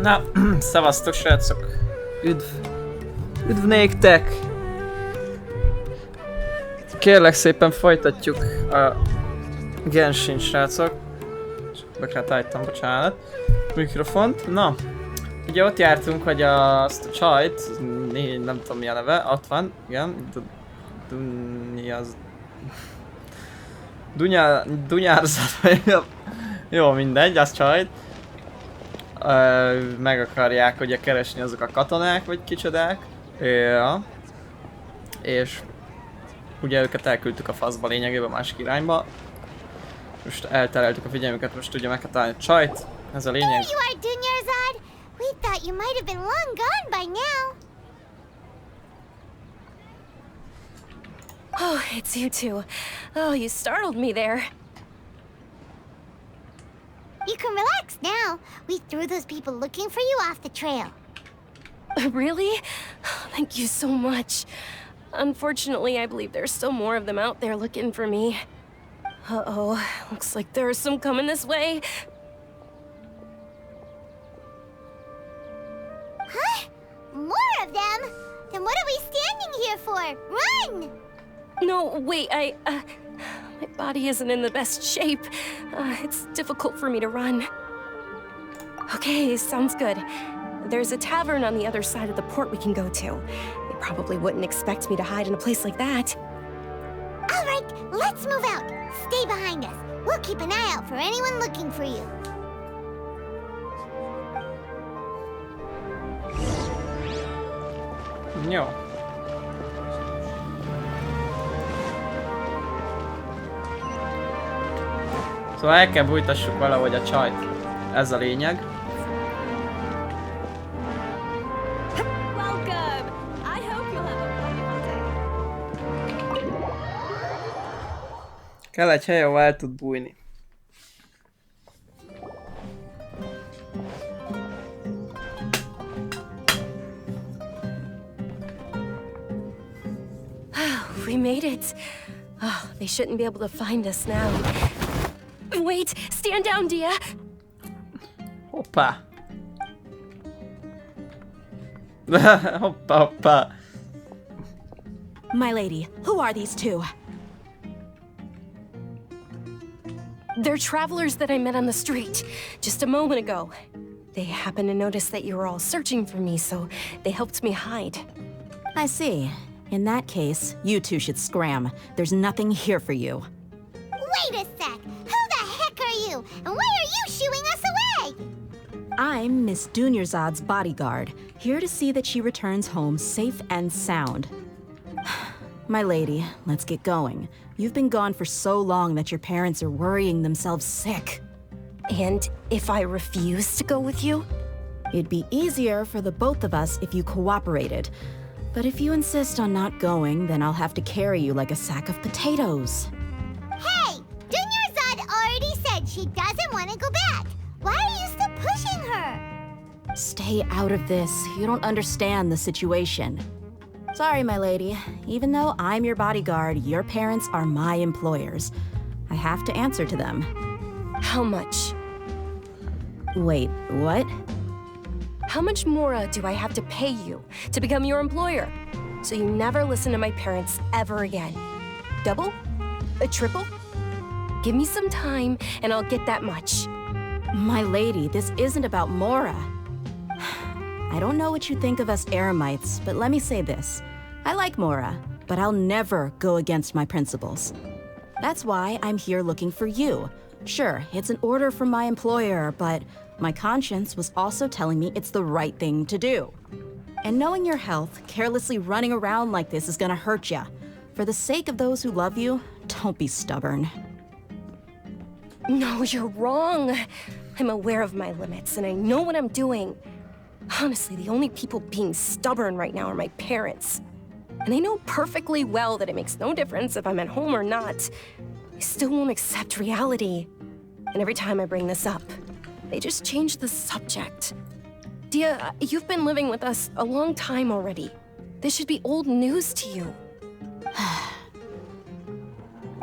Na, szevasztok srácok! Üdv néktek! Kérlek szépen folytatjuk a Genshin srácok. Be kellett állítom, bocsánat. Mikrofont. Na, ugye ott jártunk, hogy azt a csajt, nem tudom mi a neve, ott van, igen. Dunyárzat, jó mindegy, az csajt. Meg akarják ugye keresni azok a katonák, vagy kicsodák. Ja. És ugye őket elküldtük a faszba lényegében másik irányba. Most eltereltük a figyelmüket, most ugye meg kell találni a csajt. Ez a lényeg. We thought you might have been long gone by now. Oh, it's you two. Oh, you startled me there. You can relax now. We threw those people looking for you off the trail. Really? Thank you so much. Unfortunately, I believe there's still more of them out there looking for me. Uh-oh, looks like there's some coming this way. Huh? More of them? Then what are we standing here for? Run! No, wait, my body isn't in the best shape. It's difficult for me to run. Okay, sounds good. There's a tavern on the other side of the port we can go to. They probably wouldn't expect me to hide in a place like that. All right, let's move out. Stay behind us. We'll keep an eye out for anyone looking for you. Jó. Szóval el kell bújtassuk valahogy a csajt. Ez a lényeg. Welcome. I hope you'll have a wonderful day. Kell egy hely, ahol el tud bújni. We made it. Oh, they shouldn't be able to find us now. Wait, stand down, Dia. Hoppá. Hoppá, hoppá. My lady, who are these two? They're travelers that I met on the street just a moment ago. They happened to notice that you were all searching for me, so they helped me hide. I see. In that case, you two should scram. There's nothing here for you. Wait a sec. Who the heck are you? And why are you shooing us away? I'm Miss Dunyarzad's bodyguard, here to see that she returns home safe and sound. My lady, let's get going. You've been gone for so long that your parents are worrying themselves sick. And if I refuse to go with you? It'd be easier for the both of us if you cooperated. But if you insist on not going, then I'll have to carry you like a sack of potatoes. Hey! Dunyarzad already said she doesn't want to go back. Why are you still pushing her? Stay out of this. You don't understand the situation. Sorry, my lady. Even though I'm your bodyguard, your parents are my employers. I have to answer to them. How much? Wait, what? How much more do I have to pay you to become your employer? So you never listen to my parents ever again. Double? A triple? Give me some time and I'll get that much. My lady, this isn't about Mora. I don't know what you think of us Eremites, but let me say this. I like Mora, but I'll never go against my principles. That's why I'm here looking for you. Sure, it's an order from my employer, but my conscience was also telling me it's the right thing to do. And knowing your health, carelessly running around like this is gonna hurt ya. For the sake of those who love you, don't be stubborn. No, you're wrong. I'm aware of my limits and I know what I'm doing. Honestly, the only people being stubborn right now are my parents. And they know perfectly well that it makes no difference if I'm at home or not. They still won't accept reality. And every time I bring this up, they just change the subject. Dia, you've been living with us a long time already. This should be old news to you.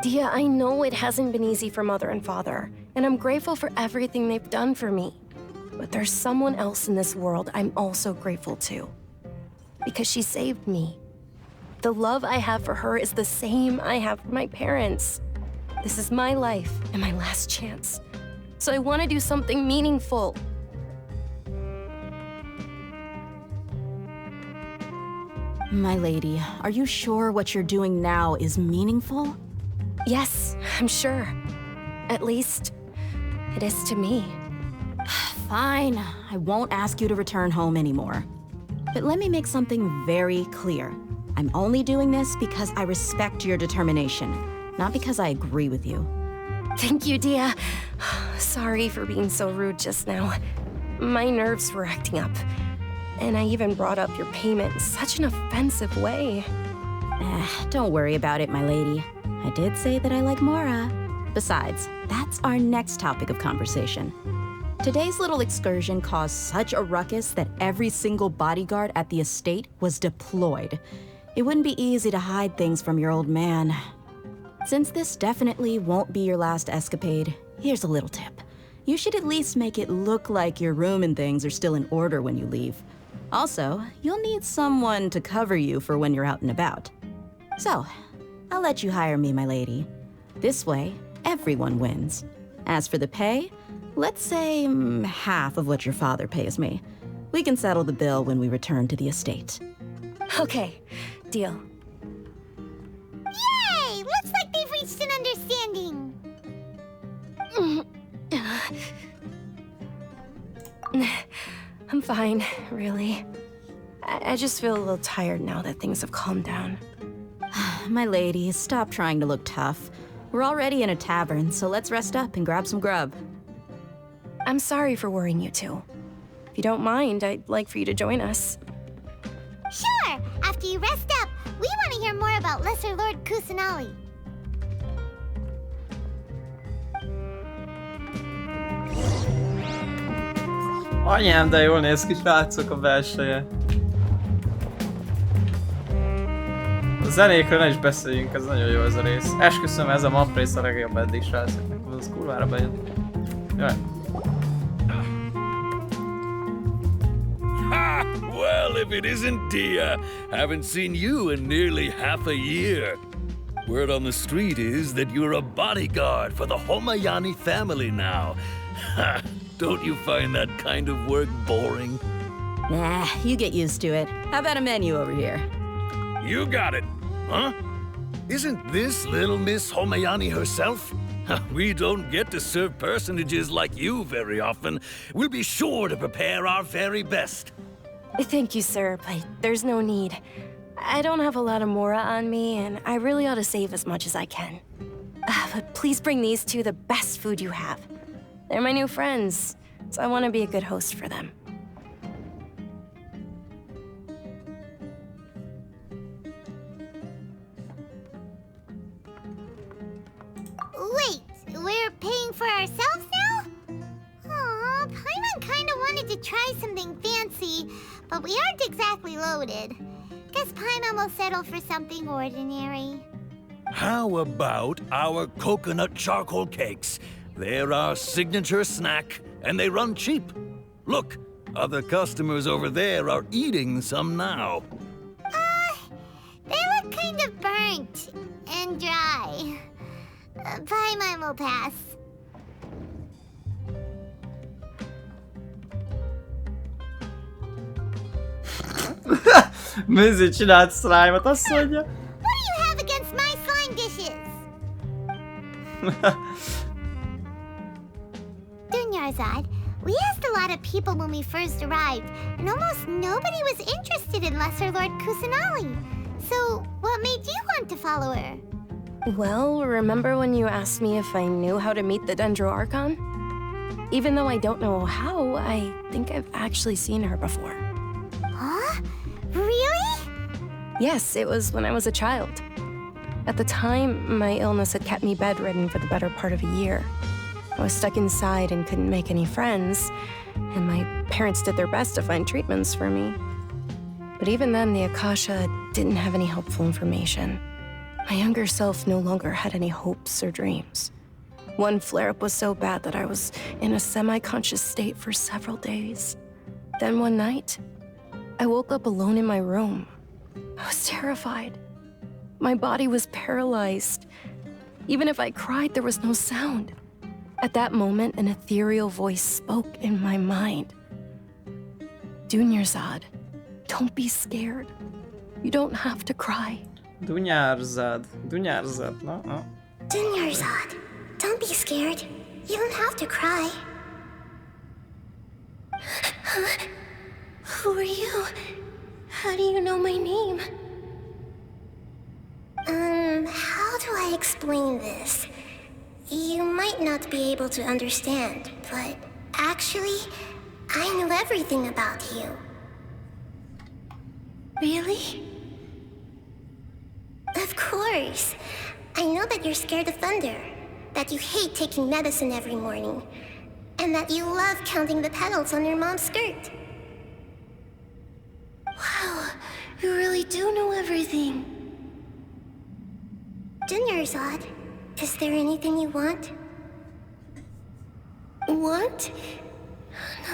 Dia, I know it hasn't been easy for Mother and Father, and I'm grateful for everything they've done for me. But there's someone else in this world I'm also grateful to. Because she saved me. The love I have for her is the same I have for my parents. This is my life and my last chance. So I want to do something meaningful. My lady, are you sure what you're doing now is meaningful? Yes, I'm sure. At least, it is to me. Fine, I won't ask you to return home anymore. But let me make something very clear. I'm only doing this because I respect your determination, not because I agree with you. Thank you, Dia. Sorry for being so rude just now. My nerves were acting up. And I even brought up your payment in such an offensive way. Don't worry about it, my lady. I did say that I like Mora. Besides, that's our next topic of conversation. Today's little excursion caused such a ruckus that every single bodyguard at the estate was deployed. It wouldn't be easy to hide things from your old man. Since this definitely won't be your last escapade, here's a little tip. You should at least make it look like your room and things are still in order when you leave. Also, you'll need someone to cover you for when you're out and about. So, I'll let you hire me, my lady. This way, everyone wins. As for the pay, let's say half of what your father pays me. We can settle the bill when we return to the estate. Okay, deal. Yay! Looks like they've reached an understanding. I'm fine, really. I just feel a little tired now that things have calmed down. My lady, stop trying to look tough. We're already in a tavern, so let's rest up and grab some grub. I'm sorry for worrying you two. If you don't mind, I'd like for you to join us. Sure! After you rest up, we want to hear more about Lesser Lord Kusanali. Anyám, de jól néz ki, srácok, a belseje. A zenékről ne is beszéljünk, ez nagyon jó ez a rész. Esküszöm, ez a map rész a legjobb eddig, srácok. Az kurvára bejön. Jaj. Ha! Well, if it isn't Dia, haven't seen you in nearly half a year. Word on the street is that you're a bodyguard for the Homayani family now. Ha! Don't you find that kind of work boring? Nah, you get used to it. How about a menu over here? You got it, huh? Isn't this little Miss Homayani herself? We don't get to serve personages like you very often. We'll be sure to prepare our very best. Thank you, sir, but there's no need. I don't have a lot of Mora on me, and I really ought to save as much as I can. But please bring these two the best food you have. They're my new friends, so I want to be a good host for them. Wait, we're paying for ourselves now? Aw, Paimon kinda wanted to try something fancy, but we aren't exactly loaded. Guess Paimon will settle for something ordinary. How about our coconut charcoal cakes? They're our signature snack, and they run cheap. Look, other customers over there are eating some now. They look kind of burnt and dry. Paimon will pass. Műzi csinált slime-ot, azt mondja. What do you have against my slime dishes? Dunyarzad, we asked a lot of people when we first arrived, and almost nobody was interested in Lesser Lord Kusanali. So, what made you want to follow her? Well, remember when you asked me if I knew how to meet the Dendro Archon? Even though I don't know how, I think I've actually seen her before. Huh? Really? Yes, it was when I was a child. At the time, my illness had kept me bedridden for the better part of a year. I was stuck inside and couldn't make any friends, and my parents did their best to find treatments for me. But even then, the Akasha didn't have any helpful information. My younger self no longer had any hopes or dreams. One flare-up was so bad that I was in a semi-conscious state for several days. Then one night, I woke up alone in my room. I was terrified. My body was paralyzed. Even if I cried, there was no sound. At that moment, an ethereal voice spoke in my mind. Dunyarzad, don't be scared. You don't have to cry. Dunyarzad, no? Oh. Dunyarzad, don't be scared. You don't have to cry. Who are you? How do you know my name? How do I explain this? You might not be able to understand, but actually, I know everything about you. Really? Of course. I know that you're scared of thunder, that you hate taking medicine every morning, and that you love counting the petals on your mom's skirt. Wow, you really do know everything. Dunyarzad, is there anything you want? Want?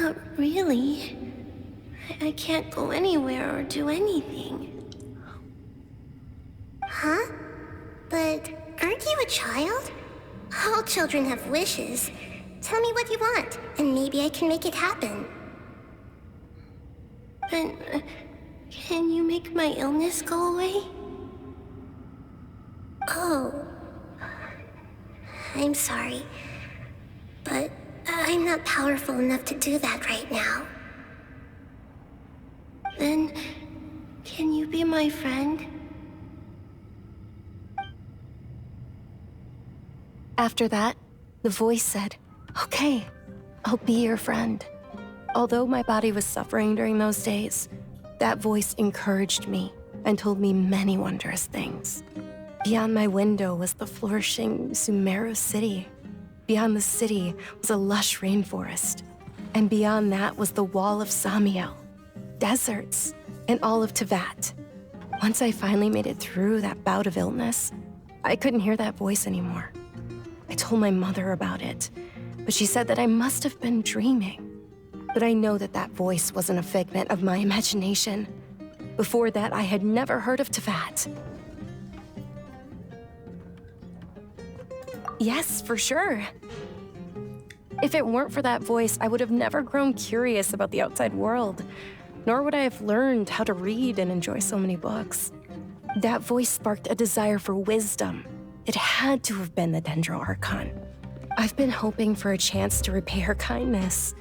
Not really. I can't go anywhere or do anything. Huh? But aren't you a child? All children have wishes. Tell me what you want, and maybe I can make it happen. But can you make my illness go away? Oh. I'm sorry. But I'm not powerful enough to do that right now. Then, can you be my friend? After that, the voice said, "Okay, I'll be your friend." Although my body was suffering during those days, that voice encouraged me and told me many wondrous things. Beyond my window was the flourishing Sumeru city. Beyond the city was a lush rainforest. And beyond that was the wall of Samiel, deserts, and all of Tevat. Once I finally made it through that bout of illness, I couldn't hear that voice anymore. I told my mother about it, but she said that I must have been dreaming. But I know that that voice wasn't a figment of my imagination. Before that, I had never heard of Tevat. Yes, for sure. If it weren't for that voice, I would have never grown curious about the outside world, nor would I have learned how to read and enjoy so many books. That voice sparked a desire for wisdom. It had to have been the Dendro Archon. I've been hoping for a chance to repay her kindness.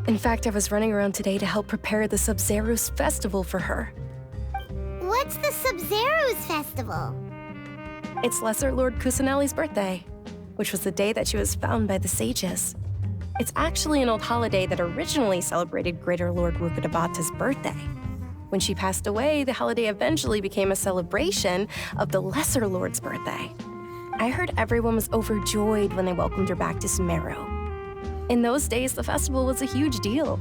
In fact, I was running around today to help prepare the Sub-Zero's festival for her. What's the Sub-Zero's festival? It's Lesser Lord Kusanali's birthday, which was the day that she was found by the sages. It's actually an old holiday that originally celebrated Greater Lord Rukkhadevata's birthday. When she passed away, the holiday eventually became a celebration of the Lesser Lord's birthday. I heard everyone was overjoyed when they welcomed her back to Sumeru. In those days, the festival was a huge deal.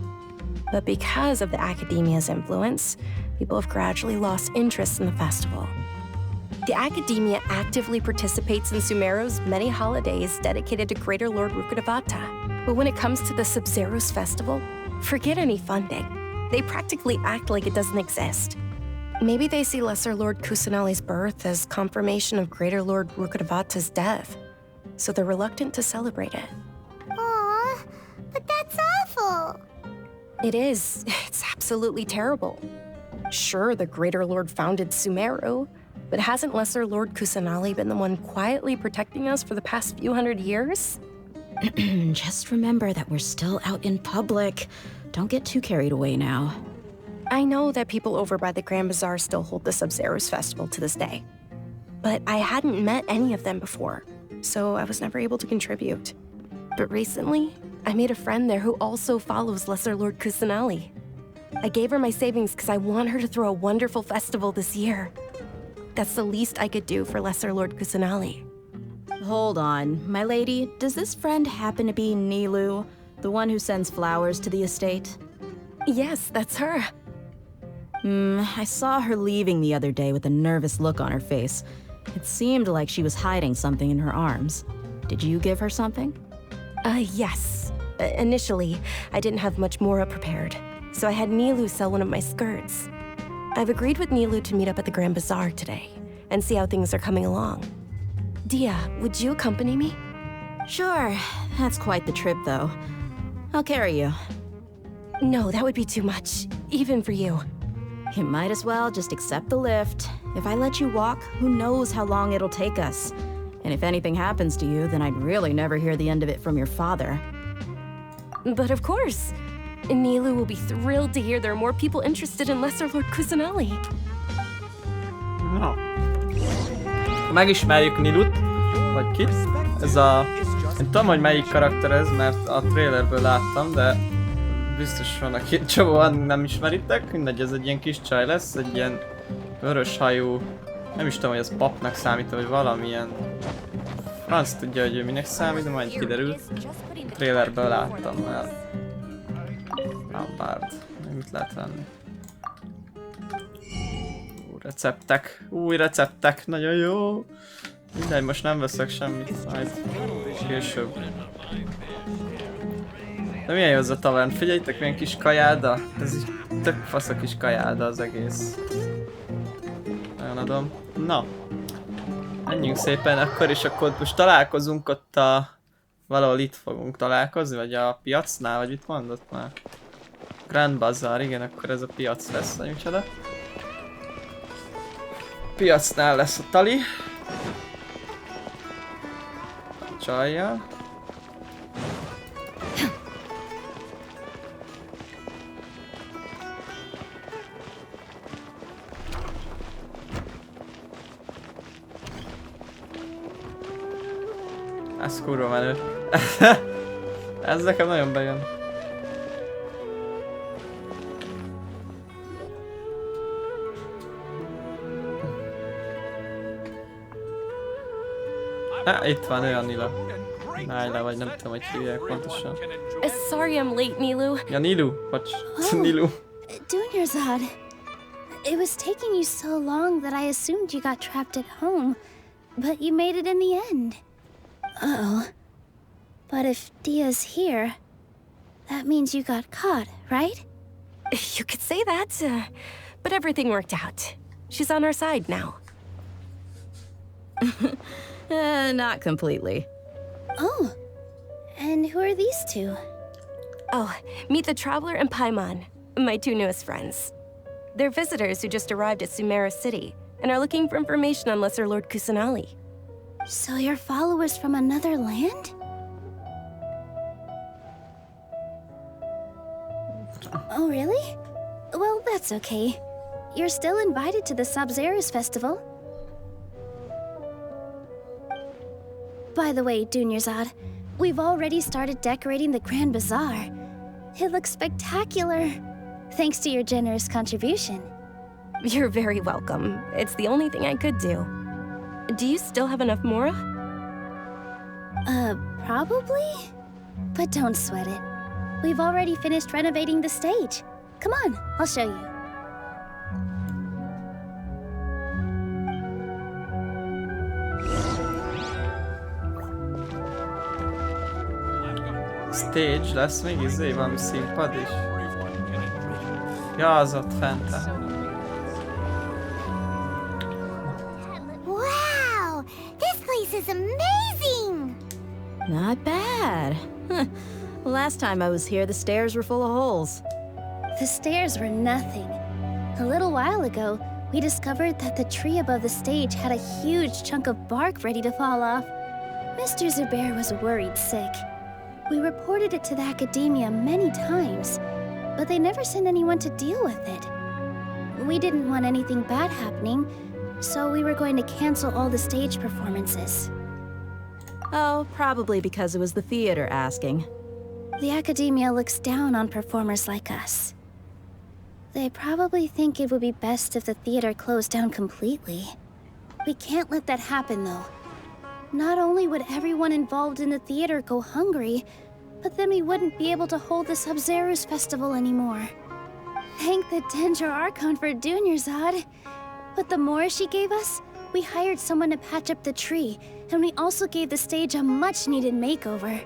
But because of the academia's influence, people have gradually lost interest in the festival. The academia actively participates in Sumeru's many holidays dedicated to Greater Lord Rukkhadevata. But when it comes to the Sub-Zero's festival, forget any funding. They practically act like it doesn't exist. Maybe they see Lesser Lord Kusanali's birth as confirmation of Greater Lord Rukkhadevata's death, so they're reluctant to celebrate it. Aw, but that's awful. It is. It's absolutely terrible. Sure, the Greater Lord founded Sumeru, but hasn't Lesser Lord Kusanali been the one quietly protecting us for the past few hundred years? Just remember that we're still out in public. Don't get too carried away now. I know that people over by the Grand Bazaar still hold the Sub-Zero's festival to this day. But I hadn't met any of them before, so I was never able to contribute. But recently, I made a friend there who also follows Lesser Lord Kusanali. I gave her my savings because I want her to throw a wonderful festival this year. That's the least I could do for Lesser Lord Kusanali. Hold on, my lady. Does this friend happen to be Nilu, the one who sends flowers to the estate? Yes, that's her. I saw her leaving the other day with a nervous look on her face. It seemed like she was hiding something in her arms. Did you give her something? Yes. Initially, I didn't have much Mora prepared, so I had Nilu sell one of my skirts. I've agreed with Nilu to meet up at the Grand Bazaar today and see how things are coming along. Dia, would you accompany me? Sure. That's quite the trip, though. I'll carry you. No, that would be too much, even for you. You might as well just accept the lift. If I let you walk, who knows how long it'll take us. And if anything happens to you, then I'd really never hear the end of it from your father. But of course. Nilu will be thrilled to hear there are more people interested in Lesser Lord Kusanali. Na. Megismerjük Nilut, vagy kit. Ez a... Én tudom, hogy melyik karakter ez, mert a trailerből láttam, de biztos van, aki csomóan nem ismeritek. Mindegy, ez egy ilyen kis csaj lesz, egy ilyen vörös hajú... Nem is tudom, hogy ez papnak számít, vagy valamilyen... Franc tudja, hogy ő minek számít, de majd kiderül. A trailerből láttam el. Bárd. Mit lehet venni? Receptek. Új receptek. Nagyon jó. Mindegy, most nem veszek semmit. Majd később. De milyen jó az a tavern? Figyeljétek, milyen kis kajáda. Ez így tök fasz a kis kajáda az egész. Nagyon adom. Na. Menjünk szépen akkor, és akkor most találkozunk ott a... Valahol itt fogunk találkozni, vagy a piacnál, vagy itt mondott már? Grand Bazaar, igen, akkor ez a piac lesz, vagy micsoda. Piacnál lesz a tali. A csajjal. Ez kurva menő. Ez nekem nagyon bejön. Itt van ő a Nila. Nájla, vagy nem tudom, hogy hívják pontosan. Sorry I'm late, Nilu. Ja, Nilu, bocs. Nilu. Dunyarzad, it was taking you so long that I assumed you got trapped at home, but you made it in the end. Uh-oh. But if Dia's here, that means you got caught, right? You could say that, but everything worked out. She's on our side now. Not completely. Oh, and who are these two? Oh, meet the Traveler and Paimon, my two newest friends. They're visitors who just arrived at Sumeru City and are looking for information on Lesser Lord Kusanali. So you're followers from another land? Oh, really? Well, that's okay. You're still invited to the Sub-Zerus Festival. By the way, Dunyarzad, we've already started decorating the Grand Bazaar. It looks spectacular, thanks to your generous contribution. You're very welcome. It's the only thing I could do. Do you still have enough Mora? Probably? But don't sweat it. We've already finished renovating the stage. Come on, I'll show you. Stage lesz még izé, valami színpad is. Ja, az ott fent. Wow! This place is amazing! Not bad. Last time I was here, the stairs were full of holes. The stairs were nothing. A little while ago, we discovered that the tree above the stage had a huge chunk of bark ready to fall off. Mr. Zubair was worried sick. We reported it to the academia many times, but they never sent anyone to deal with it. We didn't want anything bad happening, so we were going to cancel all the stage performances. Oh, probably because it was the theater asking. The academia looks down on performers like us. They probably think it would be best if the theater closed down completely. We can't let that happen, though. Not only would everyone involved in the theater go hungry, but then we wouldn't be able to hold the Sub-Zerus Festival anymore. Thank the Danger Archon for Dunyarzad. But the more she gave us, We hired someone to patch up the tree, and we also gave the stage a much-needed makeover.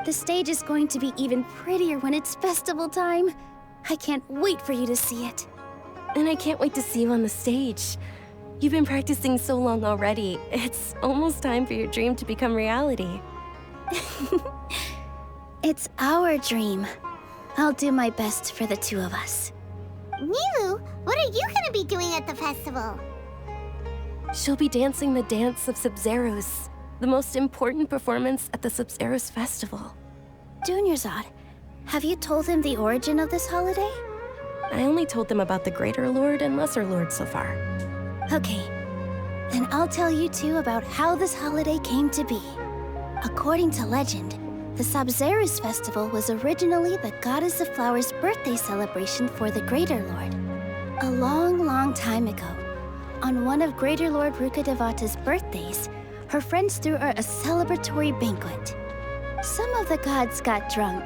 The stage is going to be even prettier when it's festival time. I can't wait for you to see it. And I can't wait to see you on the stage. You've been practicing so long already. It's almost time for your dream to become reality. It's our dream. I'll do my best for the two of us. Nilu, what are you gonna be doing at the festival? She'll be dancing the dance of Sub-Zeros, the most important performance at the Sub-Zeros festival. Dunyarzad, have you told him the origin of this holiday? I only told them about the Greater Lord and Lesser Lord so far. Okay, then I'll tell you two about how this holiday came to be. According to legend, the Sub-Zeros festival was originally the Goddess of Flowers' birthday celebration for the Greater Lord. A long, long time ago, on one of Greater Lord Rukkhadevata's birthdays, her friends threw her a celebratory banquet. Some of the gods got drunk.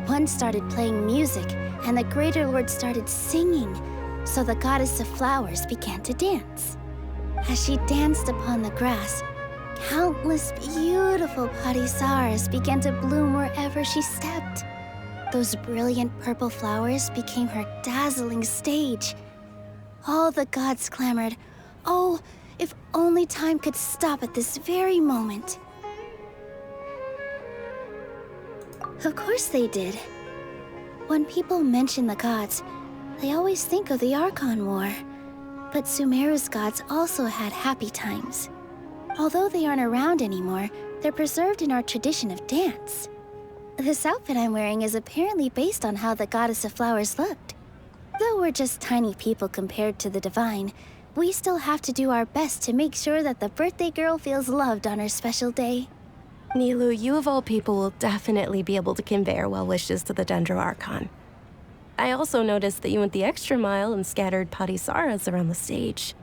One started playing music, and the Greater Lord started singing, so the Goddess of Flowers began to dance. As she danced upon the grass, countless beautiful parisaras began to bloom wherever she stepped. Those brilliant purple flowers became her dazzling stage. All the gods clamored, "Oh, if only time could stop at this very moment." Of course they did. When people mention the gods, they always think of the Archon War. But Sumeru's gods also had happy times. Although they aren't around anymore, they're preserved in our tradition of dance. This outfit I'm wearing is apparently based on how the Goddess of Flowers looked. Though we're just tiny people compared to the Divine, we still have to do our best to make sure that the birthday girl feels loved on her special day. Nilu, you of all people will definitely be able to convey our well wishes to the Dendro Archon. I also noticed that you went the extra mile and scattered Patisaras around the stage.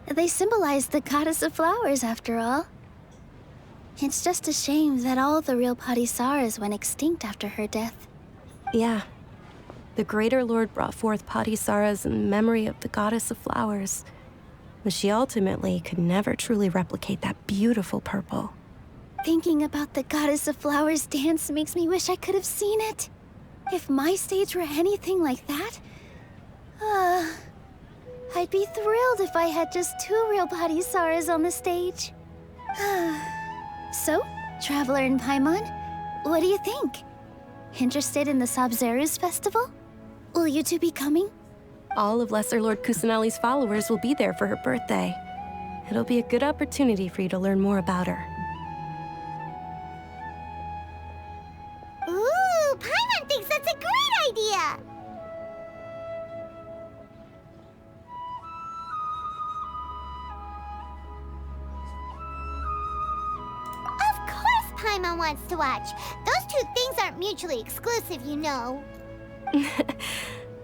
They symbolize the Goddess of Flowers, after all. It's just a shame that all the real Patisaras went extinct after her death. Yeah. The Greater Lord brought forth Patisaras in memory of the Goddess of Flowers, but she ultimately could never truly replicate that beautiful purple. Thinking about the Goddess of Flowers dance makes me wish I could have seen it. If my stage were anything like that, I'd be thrilled if I had just two real Patisaras on the stage. So, Traveler and Paimon, what do you think? Interested in the Sub-Zeros festival? Will you two be coming? All of Lesser Lord Kusanali's followers will be there for her birthday. It'll be a good opportunity for you to learn more about her. Ooh, Paimon thinks that's a great idea! Of course Paimon wants to watch. Those two things aren't mutually exclusive, you know.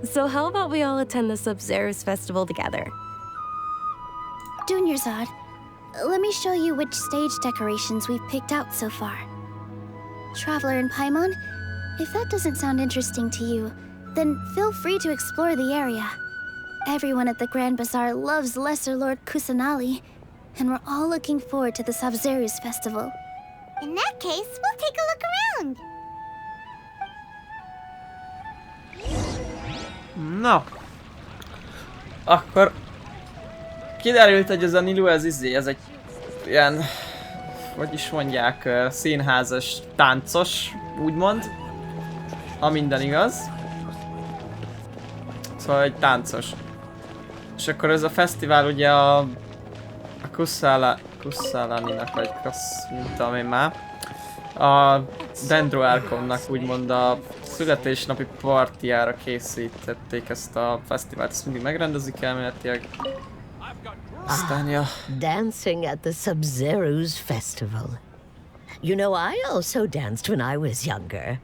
So how about we all attend the Sub-Zeros festival together? Dunyarzad, let me show you which stage decorations we've picked out so far. Traveler and Paimon, if that doesn't sound interesting to you, then feel free to explore the area. Everyone at the Grand Bazaar loves Lesser Lord Kusanali, and we're all looking forward to the Sub-Zeros festival. In that case, we'll take a look around. Na. Akkor kiderült, hogy ez a Nilu, ez egy ilyen, hogy is mondják, színházas, táncos, úgymond. Ha minden igaz. Szóval egy táncos. És akkor ez a fesztivál ugye a Kusalaninak, vagy mint tudom én már. A Dendro Archonnak úgymond a születésnapi partiára készítették ezt a fesztivált, ezt mindig megrendezik elméletileg. Aztán ja. Dancing at the Sub-Zeros festival. You know, I also danced when I was younger.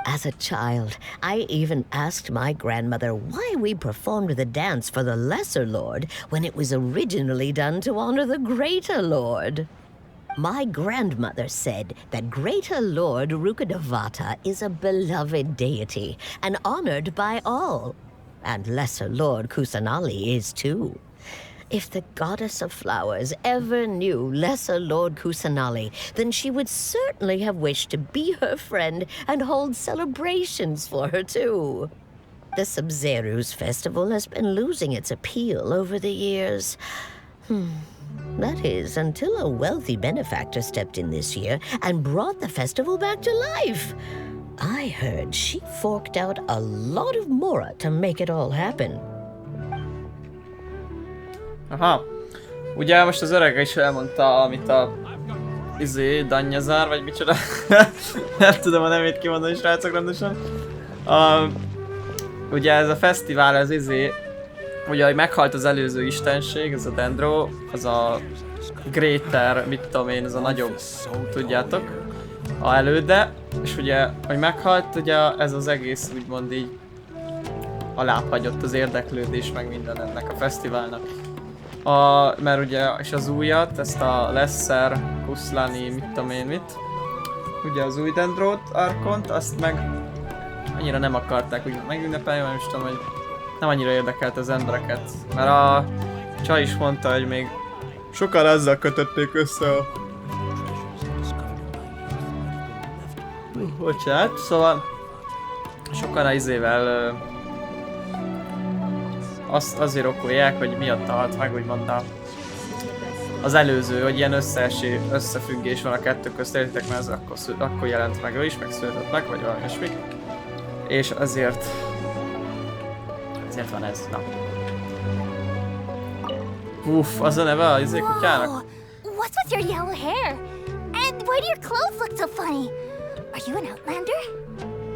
As a child, I even asked my grandmother why we performed the dance for the Lesser Lord when it was originally done to honor the Greater Lord. My grandmother said that Greater Lord Rukkhadevata is a beloved deity and honored by all. And Lesser Lord Kusanali is too. If the goddess of flowers ever knew lesser Lord Kusanali, then she would certainly have wished to be her friend and hold celebrations for her too. The Sabzeruz festival has been losing its appeal over the years. That is, until a wealthy benefactor stepped in this year and brought the festival back to life. I heard she forked out a lot of mora to make it all happen. Aha. Ugye most az öreg is elmondta, amit a Danyazár, vagy micsoda. Nem tudom a nevét kimondani, srácok, rendesen. Ugye ez a fesztivál, ez ugye, hogy meghalt az előző istenség, ez a Dendro, az a Greater, mit tudom én, ez a nagyobb, tudjátok, a előde, és ugye, hogy meghalt, ugye ez az egész úgymond így alábbhagyott az érdeklődés, meg minden ennek a fesztiválnak. Mert ugye, és az újat, ezt a Lesser, Kuszlani, mit tudom én mit, ugye az új Dendrót, Arkont, azt meg annyira nem akarták úgy megünnepelni, mert most tudom, hogy nem annyira érdekelt az embereket. Mert a csaj is mondta, hogy még sokan azzal kötötték össze a... Bocsánat, szóval sokan azért okolják, hogy miatt halt meg, úgymond az előző, hogy ilyen összefüggés van a kettő közt, értitek, mert ez akkor jelent meg ő is, meg született meg, vagy valami ilyesmi. És azért van ez, na. Uff, az a neve a kutyának. What's with your yellow hair? And why do your clothes look so funny? Are you an outlander?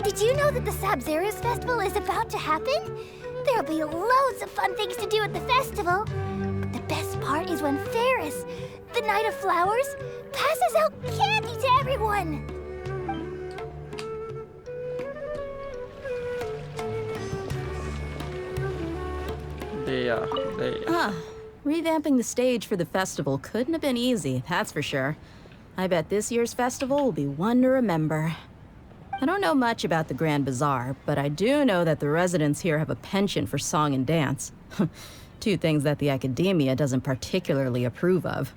Did you know that the Sabzeruz festival is about to happen? There'll be loads of fun things to do at the festival. But the best part is when Ferris, the Knight of Flowers, passes out candy to everyone. Revamping the stage for the festival couldn't have been easy, that's for sure. I bet this year's festival will be one to remember. I don't know much about the Grand Bazaar, but I do know that the residents here have a penchant for song and dance. Two things that the academia doesn't particularly approve of.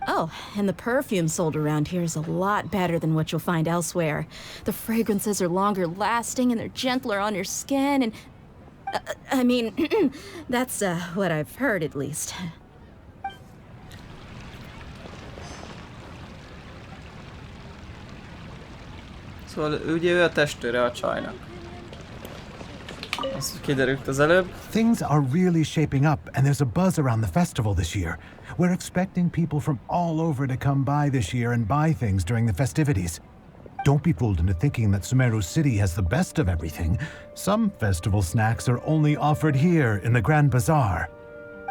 Oh, and the perfume sold around here is a lot better than what you'll find elsewhere. The fragrances are longer lasting and they're gentler on your skin and... I mean, that's what I've heard at least. Szóval ugye ő a testőre a csajnak. Azt kiderült az előbb. Things are really shaping up and there's a buzz around the festival this year. We're expecting people from all over to come by this year and buy things during the festivities. Don't be fooled into thinking that Sumeru City has the best of everything. Some festival snacks are only offered here in the Grand Bazaar.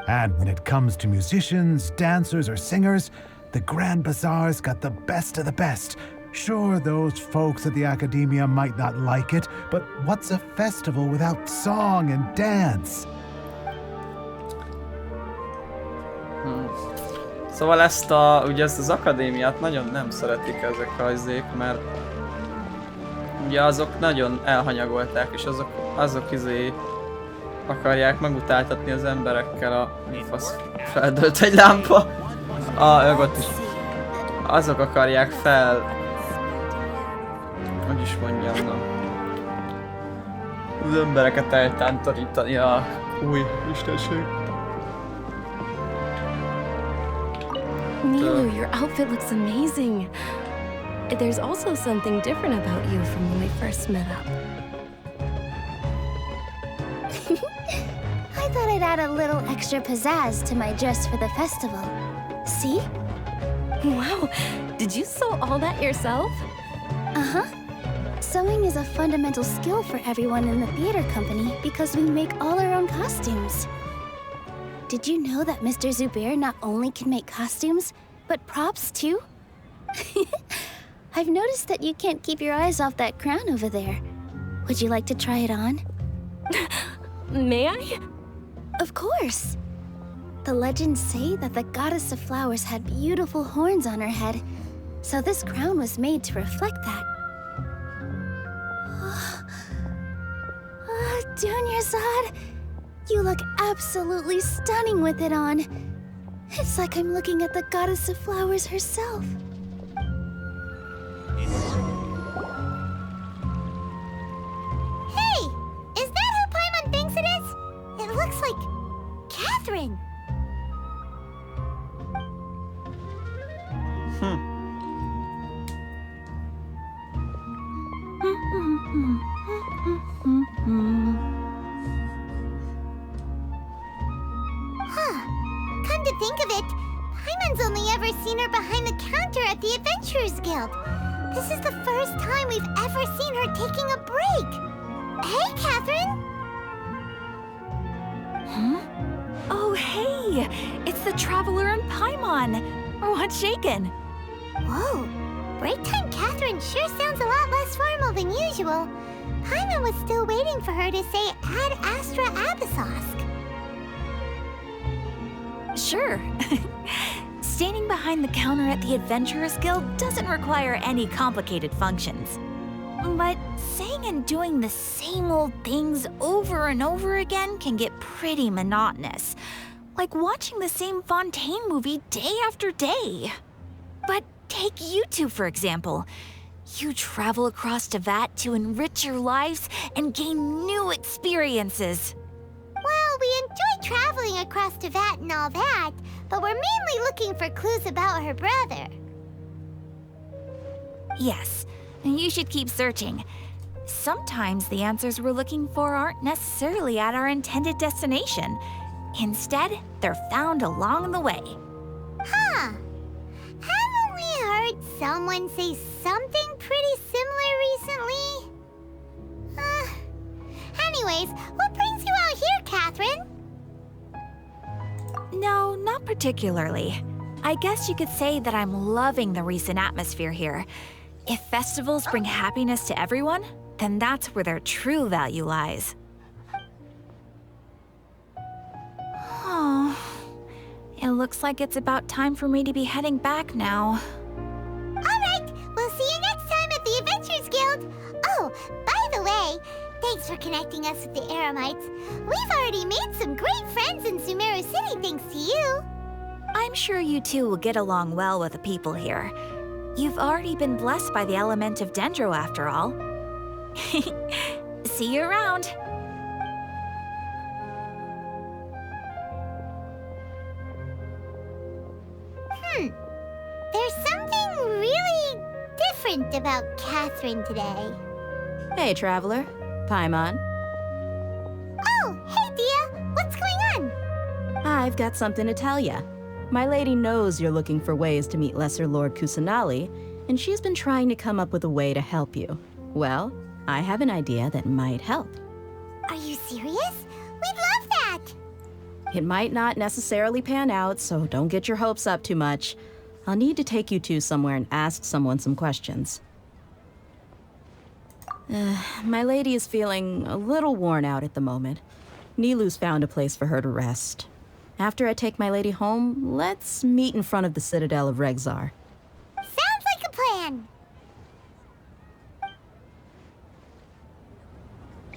And when it comes to musicians, dancers, or singers, the Grand Bazaar's got the best of the best. Sure, those folks at the academia might not like it, but what's a festival without song and dance? Szóval ugye ezt az akadémiát nagyon nem szeretik ezek a izék, mert ugye azok nagyon elhanyagolták, és azok akarják megutáltatni az emberekkel a... Fasz, feldőlt egy lámpa! Ott is. Azok akarják hogy is mondjam, na. Az embereket eltántorítani a új istenség. Milu, your outfit looks amazing. There's also something different about you from when we first met up. I thought I'd add a little extra pizzazz to my dress for the festival. See? Wow, did you sew all that yourself? Uh-huh. Sewing is a fundamental skill for everyone in the theater company because we make all our own costumes. Did you know that Mr. Zubair not only can make costumes, but props too? I've noticed that you can't keep your eyes off that crown over there. Would you like to try it on? May I? Of course. The legends say that the goddess of flowers had beautiful horns on her head, so this crown was made to reflect that. Dunyazad, You look absolutely stunning with it on. It's like I'm looking at the goddess of flowers herself. Hey! Is that who Paimon thinks it is? It looks like Catherine. Come to think of it, Paimon's only ever seen her behind the counter at the Adventurers Guild. This is the first time we've ever seen her taking a break. Hey, Catherine! Huh? Oh, hey! It's the Traveler and Paimon! What's shaken? Whoa, break time Catherine sure sounds a lot less formal than usual. Paimon was still waiting for her to say Ad Astra Abyssosque. Sure. Standing behind the counter at the Adventurers Guild doesn't require any complicated functions. But saying and doing the same old things over and over again can get pretty monotonous. Like watching the same Fontaine movie day after day. But take you two, for example. You travel across Tevat to enrich your lives and gain new experiences. Well, we enjoy traveling across Tevat and all that, but we're mainly looking for clues about her brother. Yes, you should keep searching. Sometimes the answers we're looking for aren't necessarily at our intended destination. Instead, they're found along the way. Huh. Haven't we heard someone say something pretty similar recently? Anyways, what brings you out here, Catherine? No, not particularly. I guess you could say that I'm loving the recent atmosphere here. If festivals bring happiness to everyone, then that's where their true value lies. Oh, it looks like it's about time for me to be heading back now. Alright, we'll see you next time at the Adventurers Guild. Oh, by the way, thanks for connecting us with the Eremites. We've already made some great friends in Sumeru City thanks to you. I'm sure you two will get along well with the people here. You've already been blessed by the element of Dendro after all. See you around. There's something really different about Catherine today. Hey, Traveler. Paimon. Oh, hey, Dia. What's going on? I've got something to tell ya. My lady knows you're looking for ways to meet Lesser Lord Kusanali, and she's been trying to come up with a way to help you. Well, I have an idea that might help. Are you serious? We'd love that! It might not necessarily pan out, so don't get your hopes up too much. I'll need to take you two somewhere and ask someone some questions. My lady is feeling a little worn out at the moment. Nilu's found a place for her to rest. After I take my lady home, let's meet in front of the Citadel of Regzar. Sounds like a plan!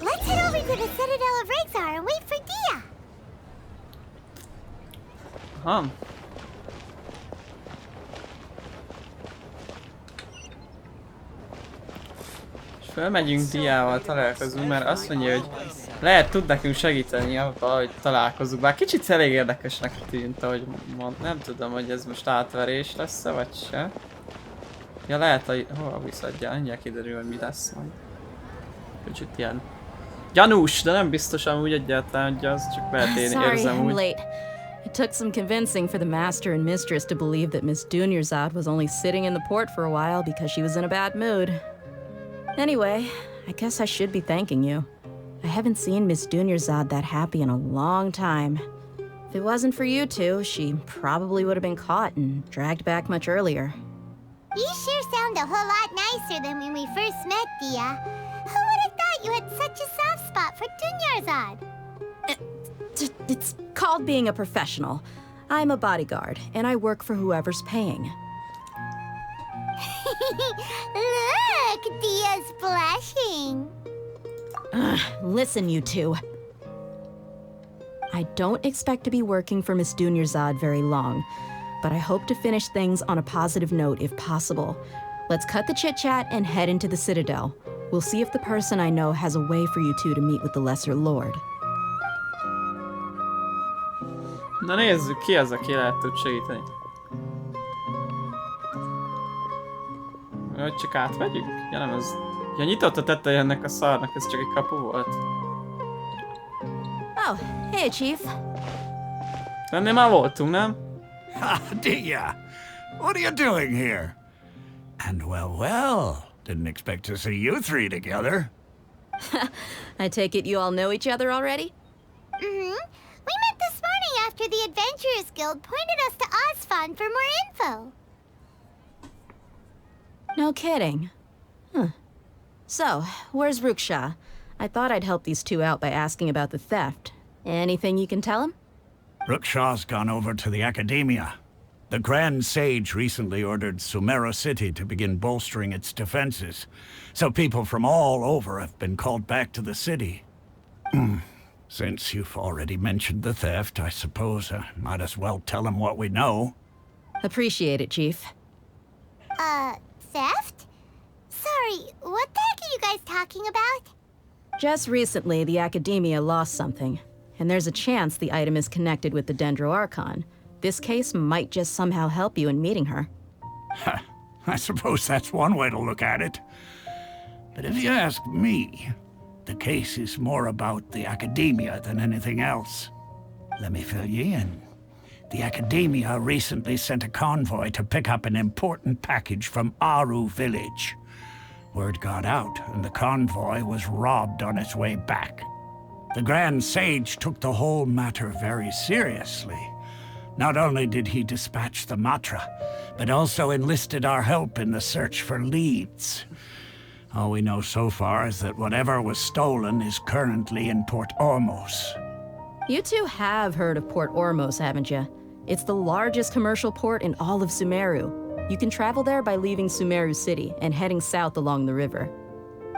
Let's head over to the Citadel of Regzar and wait for Dia! És fölmegyünk Diával, találkozunk, mert azt mondja, hogy lehet tud nekünk segíteni abban, hogy találkozunk. Bár kicsit elég érdekesnek tűnt, ahogy mond. Nem tudom, hogy ez most átverés lesz-e, vagy se. Ja, lehet, hogy hova visszadja, mindjárt kiderül, hogy mi lesz majd. Kicsit ilyen gyanús, de nem biztos amúgy egyáltalán, hogy az csak lehet én érzem I'm úgy. late. It took some convincing for the master and mistress to believe that Miss Dunyarzad was only sitting in the port for a while because she was in a bad mood. Anyway, I guess I should be thanking you. I haven't seen Miss Dunyarzad that happy in a long time. If it wasn't for you two, she probably would have been caught and dragged back much earlier. You sure sound a whole lot nicer than when we first met, Dia. Who would have thought you had such a soft spot for Dunyarzad? It's called being a professional. I'm a bodyguard, and I work for whoever's paying. Look, Dia's blushing. Listen, you two. I don't expect to be working for Miss Dunyarzad very long, but I hope to finish things on a positive note if possible. Let's cut the chit-chat and head into the Citadel. We'll see if the person I know has a way for you two to meet with the Lesser Lord. Na nézzük, ki az, aki lehet tud segíteni. Hogy csak átvegyük? Ja nem, ez... Ja, nyitott a teteje ennek a szarnak, ez csak egy kapu volt. Oh, hey, Chief. Ennél már voltunk, nem? Ah, Dia! What are you doing here? And well, didn't expect to see you three together. I take it you all know each other already? Mm-hmm. We met this morning after the Adventurers Guild pointed us to Osfon for more info. No kidding. Huh. So, where's Ruksha? I thought I'd help these two out by asking about the theft. Anything you can tell him? Ruksha's gone over to the Academia. The Grand Sage recently ordered Sumeru City to begin bolstering its defenses, so people from all over have been called back to the city. Since you've already mentioned the theft, I suppose I might as well tell him what we know. Appreciate it, Chief. Theft? Sorry, what the heck are you guys talking about? Just recently, the Academia lost something, and there's a chance the item is connected with the Dendro Archon. This case might just somehow help you in meeting her. I suppose that's one way to look at it. But if you ask me, the case is more about the Academia than anything else. Let me fill you in. The Academia recently sent a convoy to pick up an important package from Aru village. Word got out, and the convoy was robbed on its way back. The Grand Sage took the whole matter very seriously. Not only did he dispatch the Matra, but also enlisted our help in the search for leads. All we know so far is that whatever was stolen is currently in Port Ormos. You two have heard of Port Ormos, haven't you? It's the largest commercial port in all of Sumeru. You can travel there by leaving Sumeru City and heading south along the river.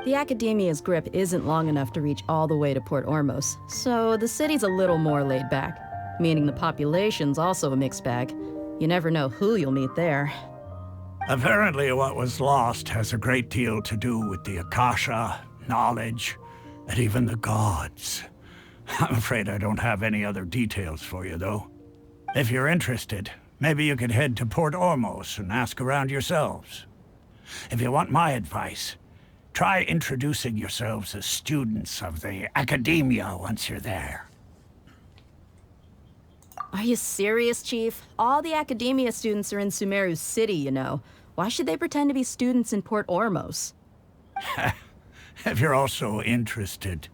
The Academia's grip isn't long enough to reach all the way to Port Ormos, so the city's a little more laid back, meaning the population's also a mixed bag. You never know who you'll meet there. Apparently what was lost has a great deal to do with the Akasha, knowledge, and even the gods. I'm afraid I don't have any other details for you, though. If you're interested, maybe you could head to Port Ormos and ask around yourselves. If you want my advice, try introducing yourselves as students of the Academia once you're there. Are you serious, Chief? All the Academia students are in Sumeru City, you know. Why should they pretend to be students in Port Ormos? If you're also interested,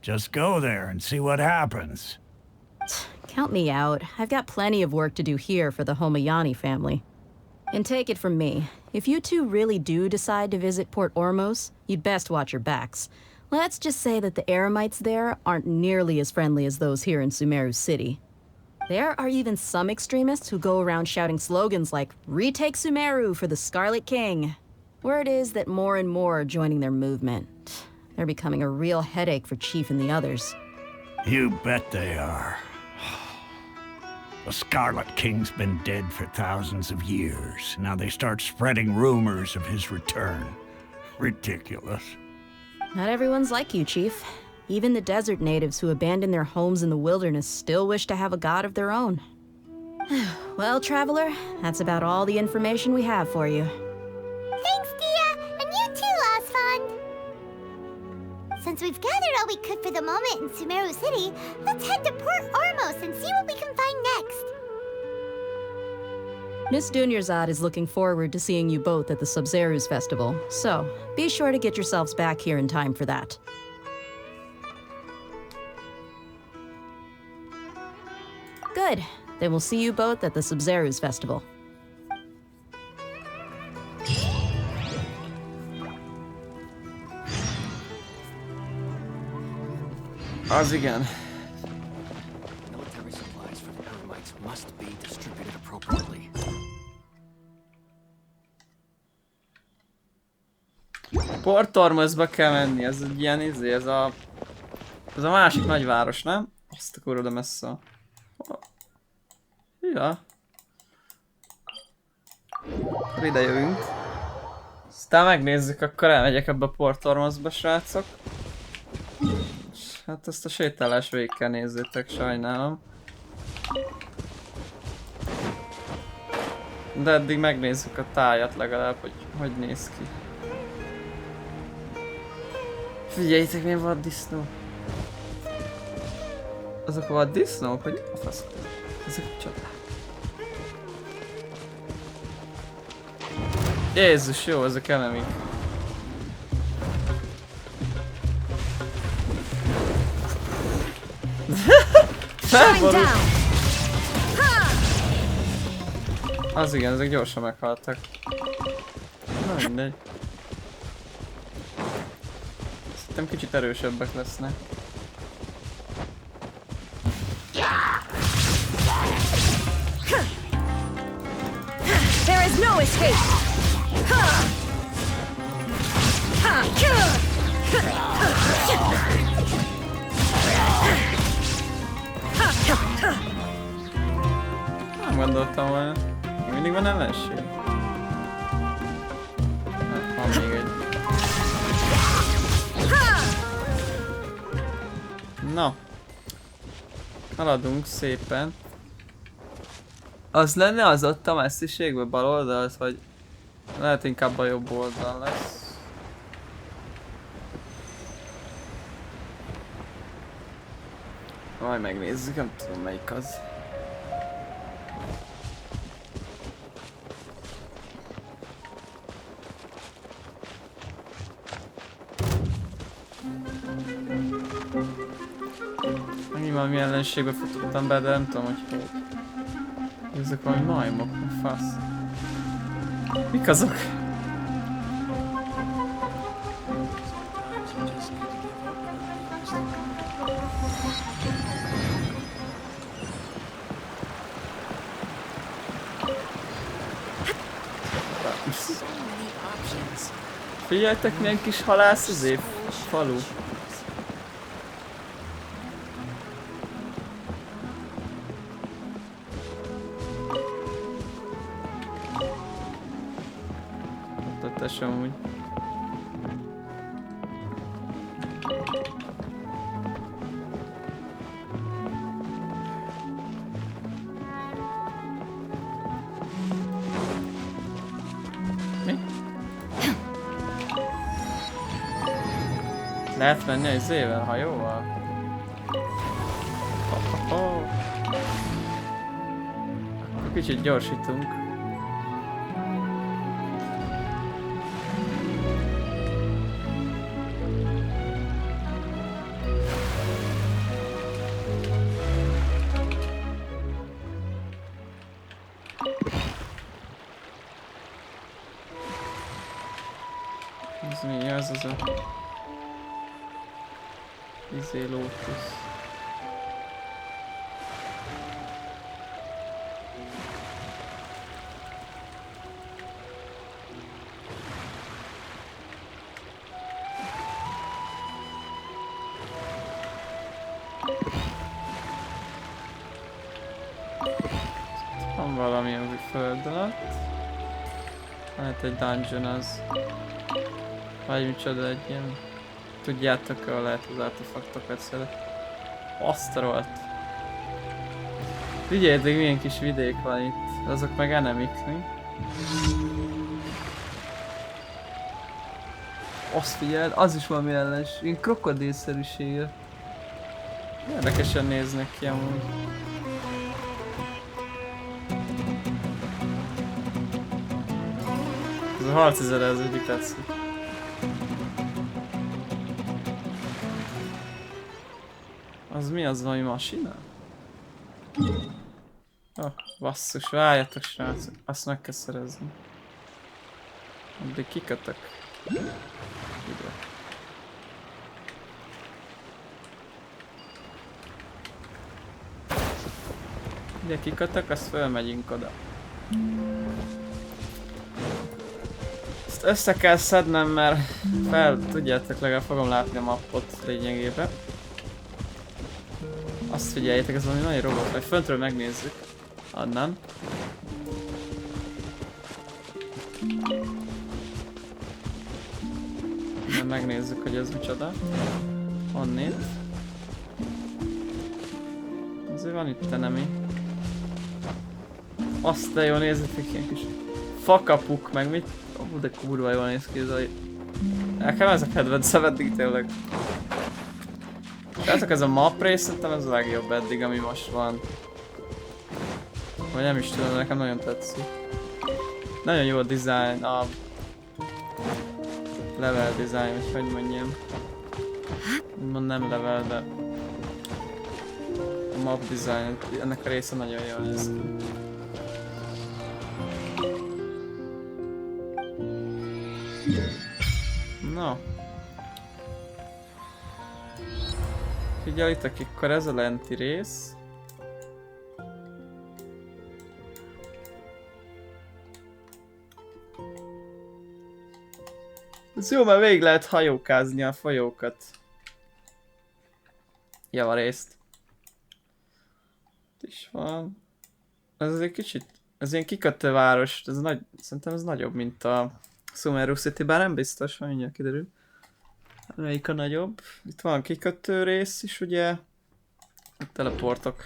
just go there and see what happens. Count me out. I've got plenty of work to do here for the Homayani family. And take it from me, if you two really do decide to visit Port Ormos, you'd best watch your backs. Let's just say that the Eremites there aren't nearly as friendly as those here in Sumeru City. There are even some extremists who go around shouting slogans like, "Retake Sumeru for the Scarlet King." Word is that more and more are joining their movement. They're becoming a real headache for Chief and the others. You bet they are. The Scarlet King's been dead for thousands of years. Now they start spreading rumors of his return. Ridiculous. Not everyone's like you, Chief. Even the desert natives who abandoned their homes in the wilderness still wish to have a god of their own. Well, Traveler, that's about all the information we have for you. Thanks, Dia, and you too, Osfond. Since we've gathered all we could for the moment in Sumeru City, let's head to Port Ormos and see what we can find next. Miss Dunyarzad is looking forward to seeing you both at the Sub-Zeru's festival, so be sure to get yourselves back here in time for that. Good. Then we'll see you both at the Sub-Zeru's festival. Az igen. Military supplies for the Eremites must be distributed appropriately. Port Ormosba kell menni, ez egy ilyen ez a másik nagyváros, nem? Azt akkor oda messze. Ja. Akkor ide jövünk. Aztán megnézzük, akkor elmegyek ebbe a portormozba, srácok. És hát ezt a sétálás végig kell nézzétek, sajnálom. De eddig megnézzük a tájat legalább, hogy néz ki. Figyeljétek, milyen vaddisznó. Azok a vaddisznók, hogy a fasz? Ezek csodák. Jézus, jó, ezek enemik. Felborult. Az igen, ezek gyorsan meghaltak. Na mindegy. Szerintem kicsit erősebbek lesznek. There is no escape! Nem gondoltam volna. Mindig van ellenség. Hát van még egy. Na. Haladunk szépen. Az lenne az ott a messziségben bal oldalt, vagy lehet inkább a jobb oldal lesz. Majd megnézzük, nem tudom melyik az. Megint valami ellenségbe futottam be, de nem tudom, hogy. Ezek valami majmok, a fasz. Mik azok? Figyeljetek, milyen kis halász az év falu. Amúgy. Mi? Lehet menni az izével, hajóval? Akkor kicsit gyorsítunk. Ez mi? Ez az a... Izé lótusz. Van valami a föld alatt. Lehet egy dungeon az. Vagy micsoda egy ilyen... Tudjátok, ahol lehet az artefaktokat szeret. Azt a rohadt. Figyeljétek, milyen kis vidék van itt. Azok meg enemik, mi? Azt figyeld, az is valami ellens. Ilyen krokodilszerűsége. Érdekesen néznek ki amúgy. Ez a harcizere, ez úgy tetszik. Az mi az, valami masina? Oh, basszus, várjatok srácok, azt meg kell szerezni. Addig kikötök. Ide. Ide kikötök, azt fölmegyünk oda. Ezt össze kell szednem, mert tudjátok, legalább fogom látni a mappot lényegében. Azt figyeljétek, ez valami nagy robot, vagy föntről megnézzük. Adnám. De megnézzük, hogy ez micsoda. Honnét. Azért van itt tenemi. Azt de jól nézzetek, ilyen kis fakapuk, meg mit? Ó, de kurva jól néz ki ez a... Nekem ez a kedvencem eddig tényleg. Látok, ez a map rész, szerintem ez a legjobb eddig, ami most van. Vagy nem is tudom, nekem nagyon tetszik. Nagyon jó a design, a level design, vagy hogy mondjam. Mond nem level, de a map design, ennek a része nagyon jól néz ki. No. Figyeljétek, akkor ez a lenti rész. Ez jó, mert végig lehet hajókázni a folyókat. Javarészt. Itt is van. Ez egy kicsit... Ez ilyen kikötőváros, ez nagy... Szerintem ez nagyobb, mint a Sumeru City, bár nem biztos, hogy mindjárt kiderül. Melyik a nagyobb? Itt van kikötő rész is, ugye? A teleportok.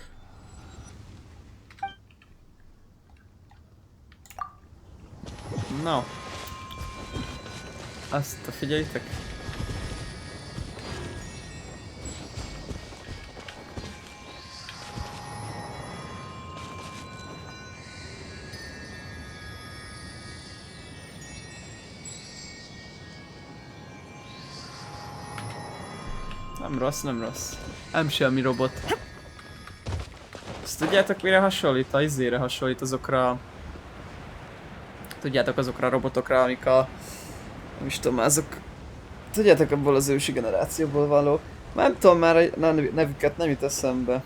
No. Azt figyeljétek. Nem rossz, nem rossz. Nem semmi robot. Ezt tudjátok mire hasonlít? A izére hasonlít azokra... Tudjátok azokra a robotokra, amik a... Nem is tudom, azok... Tudjátok abból az ősi generációból való. Nem tudom már a nevüket, nem jut eszembe.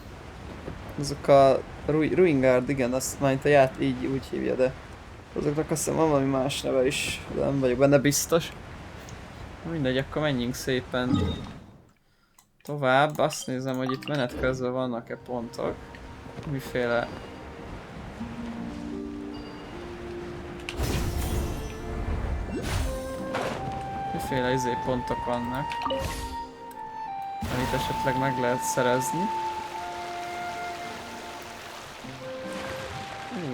Azok a... Ruingard, igen, azt már a így úgy hívja, de... Azoknak azt hiszem van valami más neve is, de nem vagyok benne biztos. Mindegy, akkor menjünk szépen tovább. Azt nézem, hogy itt menet közben vannak-e pontok. Miféle... Miféle pontok vannak, amit esetleg meg lehet szerezni.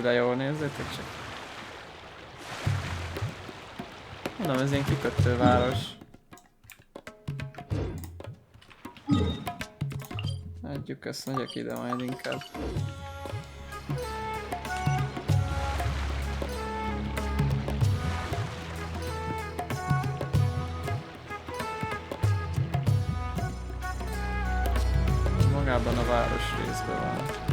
De jól nézzétek csak. Mondom, ez ilyen kikötőváros. Adjuk ezt, megyek ide majd inkább. Magában a város részben van.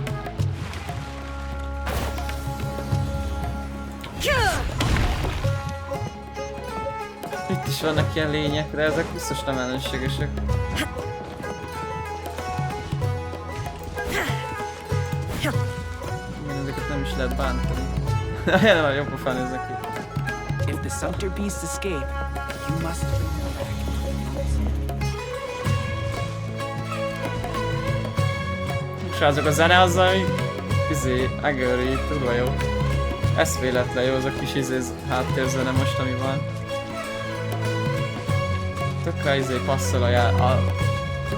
Itt is vannak ilyen lények, de ezek biztos nem ellenségesek. Igen, ezeket nem is lehet bántani. Nem, jobb pofán néznek ki. If the sumpter beasts escape, you must bring them back. Srácok, a zene az, ami agőri, turva jó. Eszméletlen jó az a kis háttérzene most, ami van. Tökre passzol a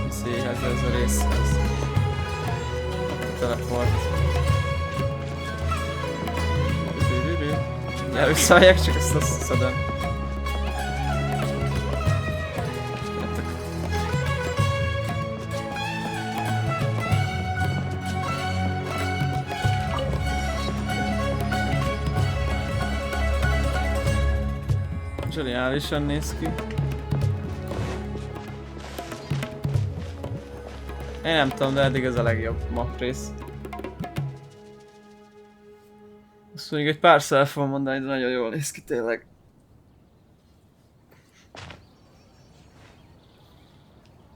izéhez, ez a részhez. A teleport. Ja, visszaálljak, csak ezt szedem. Zseniálisan néz ki. Én nem tudom, de eddig ez a legjobb map rész. Azt mondjuk egy párszor el fogom mondani, de nagyon jól néz ki tényleg.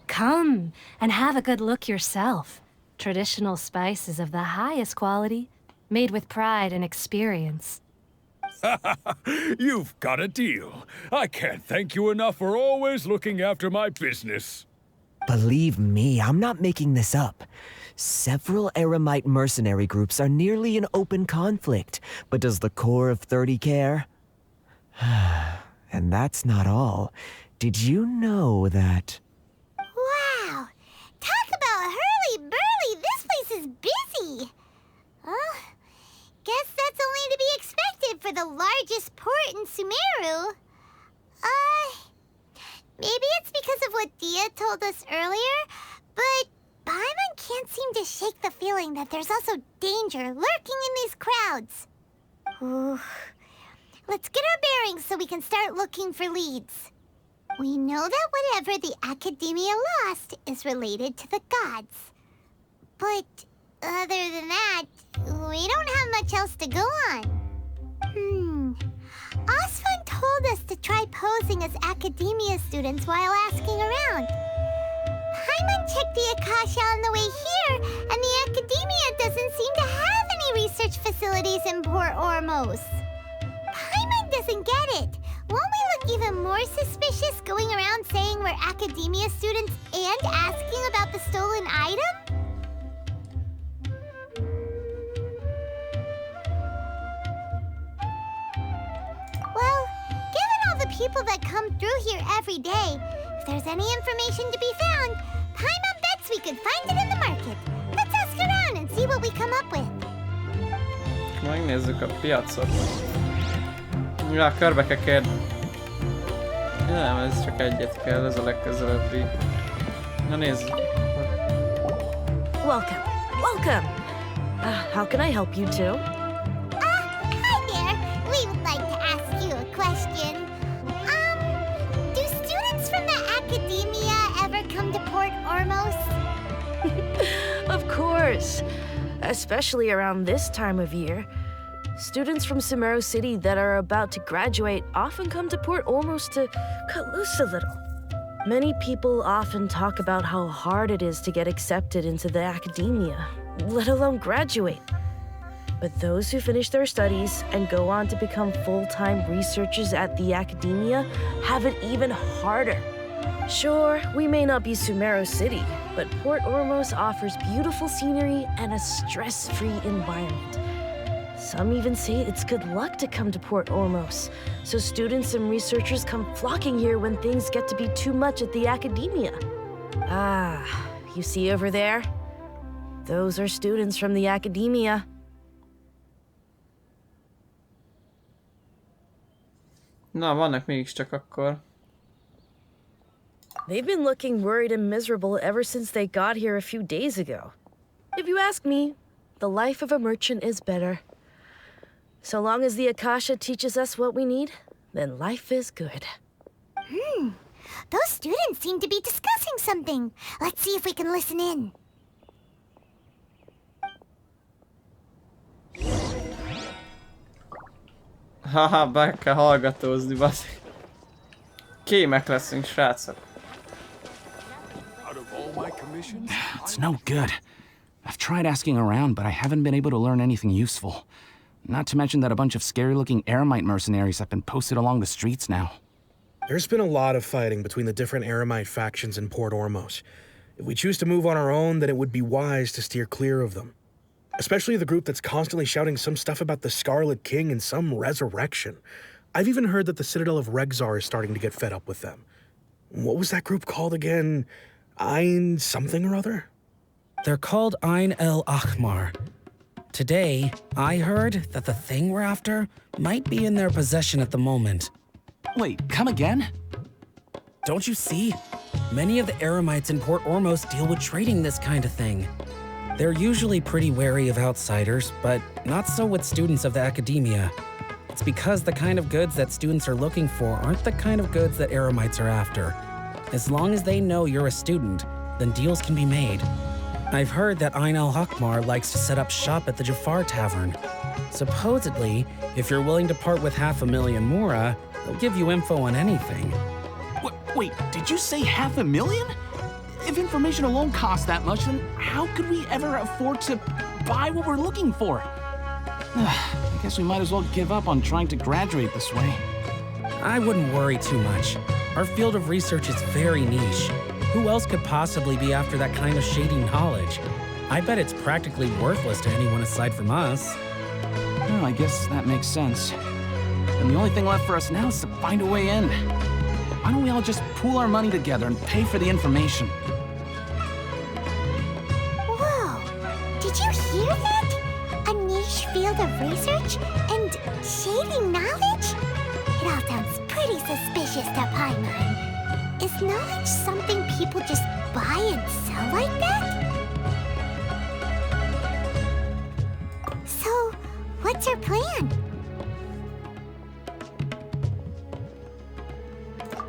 Come and have a good look yourself. Traditional spices of the highest quality, made with pride and experience. You've got a deal. I can't thank you enough for always looking after my business. Believe me, I'm not making this up. Several Eremite mercenary groups are nearly in open conflict, but does the core of 30 care? And that's not all. Did you know that... Wow! Talk about hurly-burly! This place is busy! Guess that's only to be expected for the largest port in Sumeru. Maybe it's because of what Dia told us earlier, but Paimon can't seem to shake the feeling that there's also danger lurking in these crowds. Ooh. Let's get our bearings so we can start looking for leads. We know that whatever the Academia lost is related to the gods. But other than that, we don't have much else to go on. Osfun told us to try posing as Academia students while asking around. Paimon checked the Akasha on the way here, and the Academia doesn't seem to have any research facilities in Port Ormos. Paimon doesn't get it. Won't we look even more suspicious going around saying we're Academia students and asking about the stolen item? Well, given all the people that come through here every day, if there's any information to be found, Paimon bets we could find it in the market. Let's ask around and see what we come up with. Megnézzük a piacot. Ja, körbe kell kérni. Nem, ez csak egyet kell, ez a legközelebbi. Na nézzük. Welcome. Welcome. How can I help you too? Hi there. We would like to ask you a question. Do students from the Academia ever come to Port Ormos? Of course. Especially around this time of year. Students from Sumeru City that are about to graduate often come to Port Ormos to cut loose a little. Many people often talk about how hard it is to get accepted into the Academia, let alone graduate. But those who finish their studies and go on to become full-time researchers at the Academia have it even harder. Sure, we may not be Sumeru City, but Port Ormos offers beautiful scenery and a stress-free environment. Some even say it's good luck to come to Port Ormos, so students and researchers come flocking here when things get to be too much at the Academia. Ah, you see over there? Those are students from the Academia. Na, vannak mégiscsak akkor. They've been looking worried and miserable ever since they got here a few days ago. If you ask me, the life of a merchant is better. So long as the Akasha teaches us what we need, then life is good. Those students seem to be discussing something. Let's see if we can listen in. Haha, be kell hallgatózni, baszik. Kémek leszünk, srácok. It's no good. I've tried asking around, but I haven't been able to learn anything useful. Not to mention that a bunch of scary-looking Eremite mercenaries have been posted along the streets now. There's been a lot of fighting between the different Eremite factions in Port Ormos. If we choose to move on our own, then it would be wise to steer clear of them. Especially the group that's constantly shouting some stuff about the Scarlet King and some resurrection. I've even heard that the Citadel of Regzar is starting to get fed up with them. What was that group called again? Ein something or other? They're called Ein el Ahmar. Today, I heard that the thing we're after might be in their possession at the moment. Wait, come again? Don't you see? Many of the Eremites in Port Ormos deal with trading this kind of thing. They're usually pretty wary of outsiders, but not so with students of the Academia. It's because the kind of goods that students are looking for aren't the kind of goods that Eremites are after. As long as they know you're a student, then deals can be made. I've heard that Ein al-Hakmar likes to set up shop at the Jafar Tavern. Supposedly, if you're willing to part with 500,000 Mora, they'll give you info on anything. Wait, did you say 500,000? If information alone costs that much, then how could we ever afford to buy what we're looking for? I guess we might as well give up on trying to graduate this way. I wouldn't worry too much. Our field of research is very niche. Who else could possibly be after that kind of shady knowledge? I bet it's practically worthless to anyone aside from us. Well, I guess that makes sense. And the only thing left for us now is to find a way in. Why don't we all just pool our money together and pay for the information? Whoa! Did you hear that? A niche field of research and shady knowledge? It all sounds pretty suspicious to Paimon. Is knowledge something people just buy and sell like that? So, what's your plan?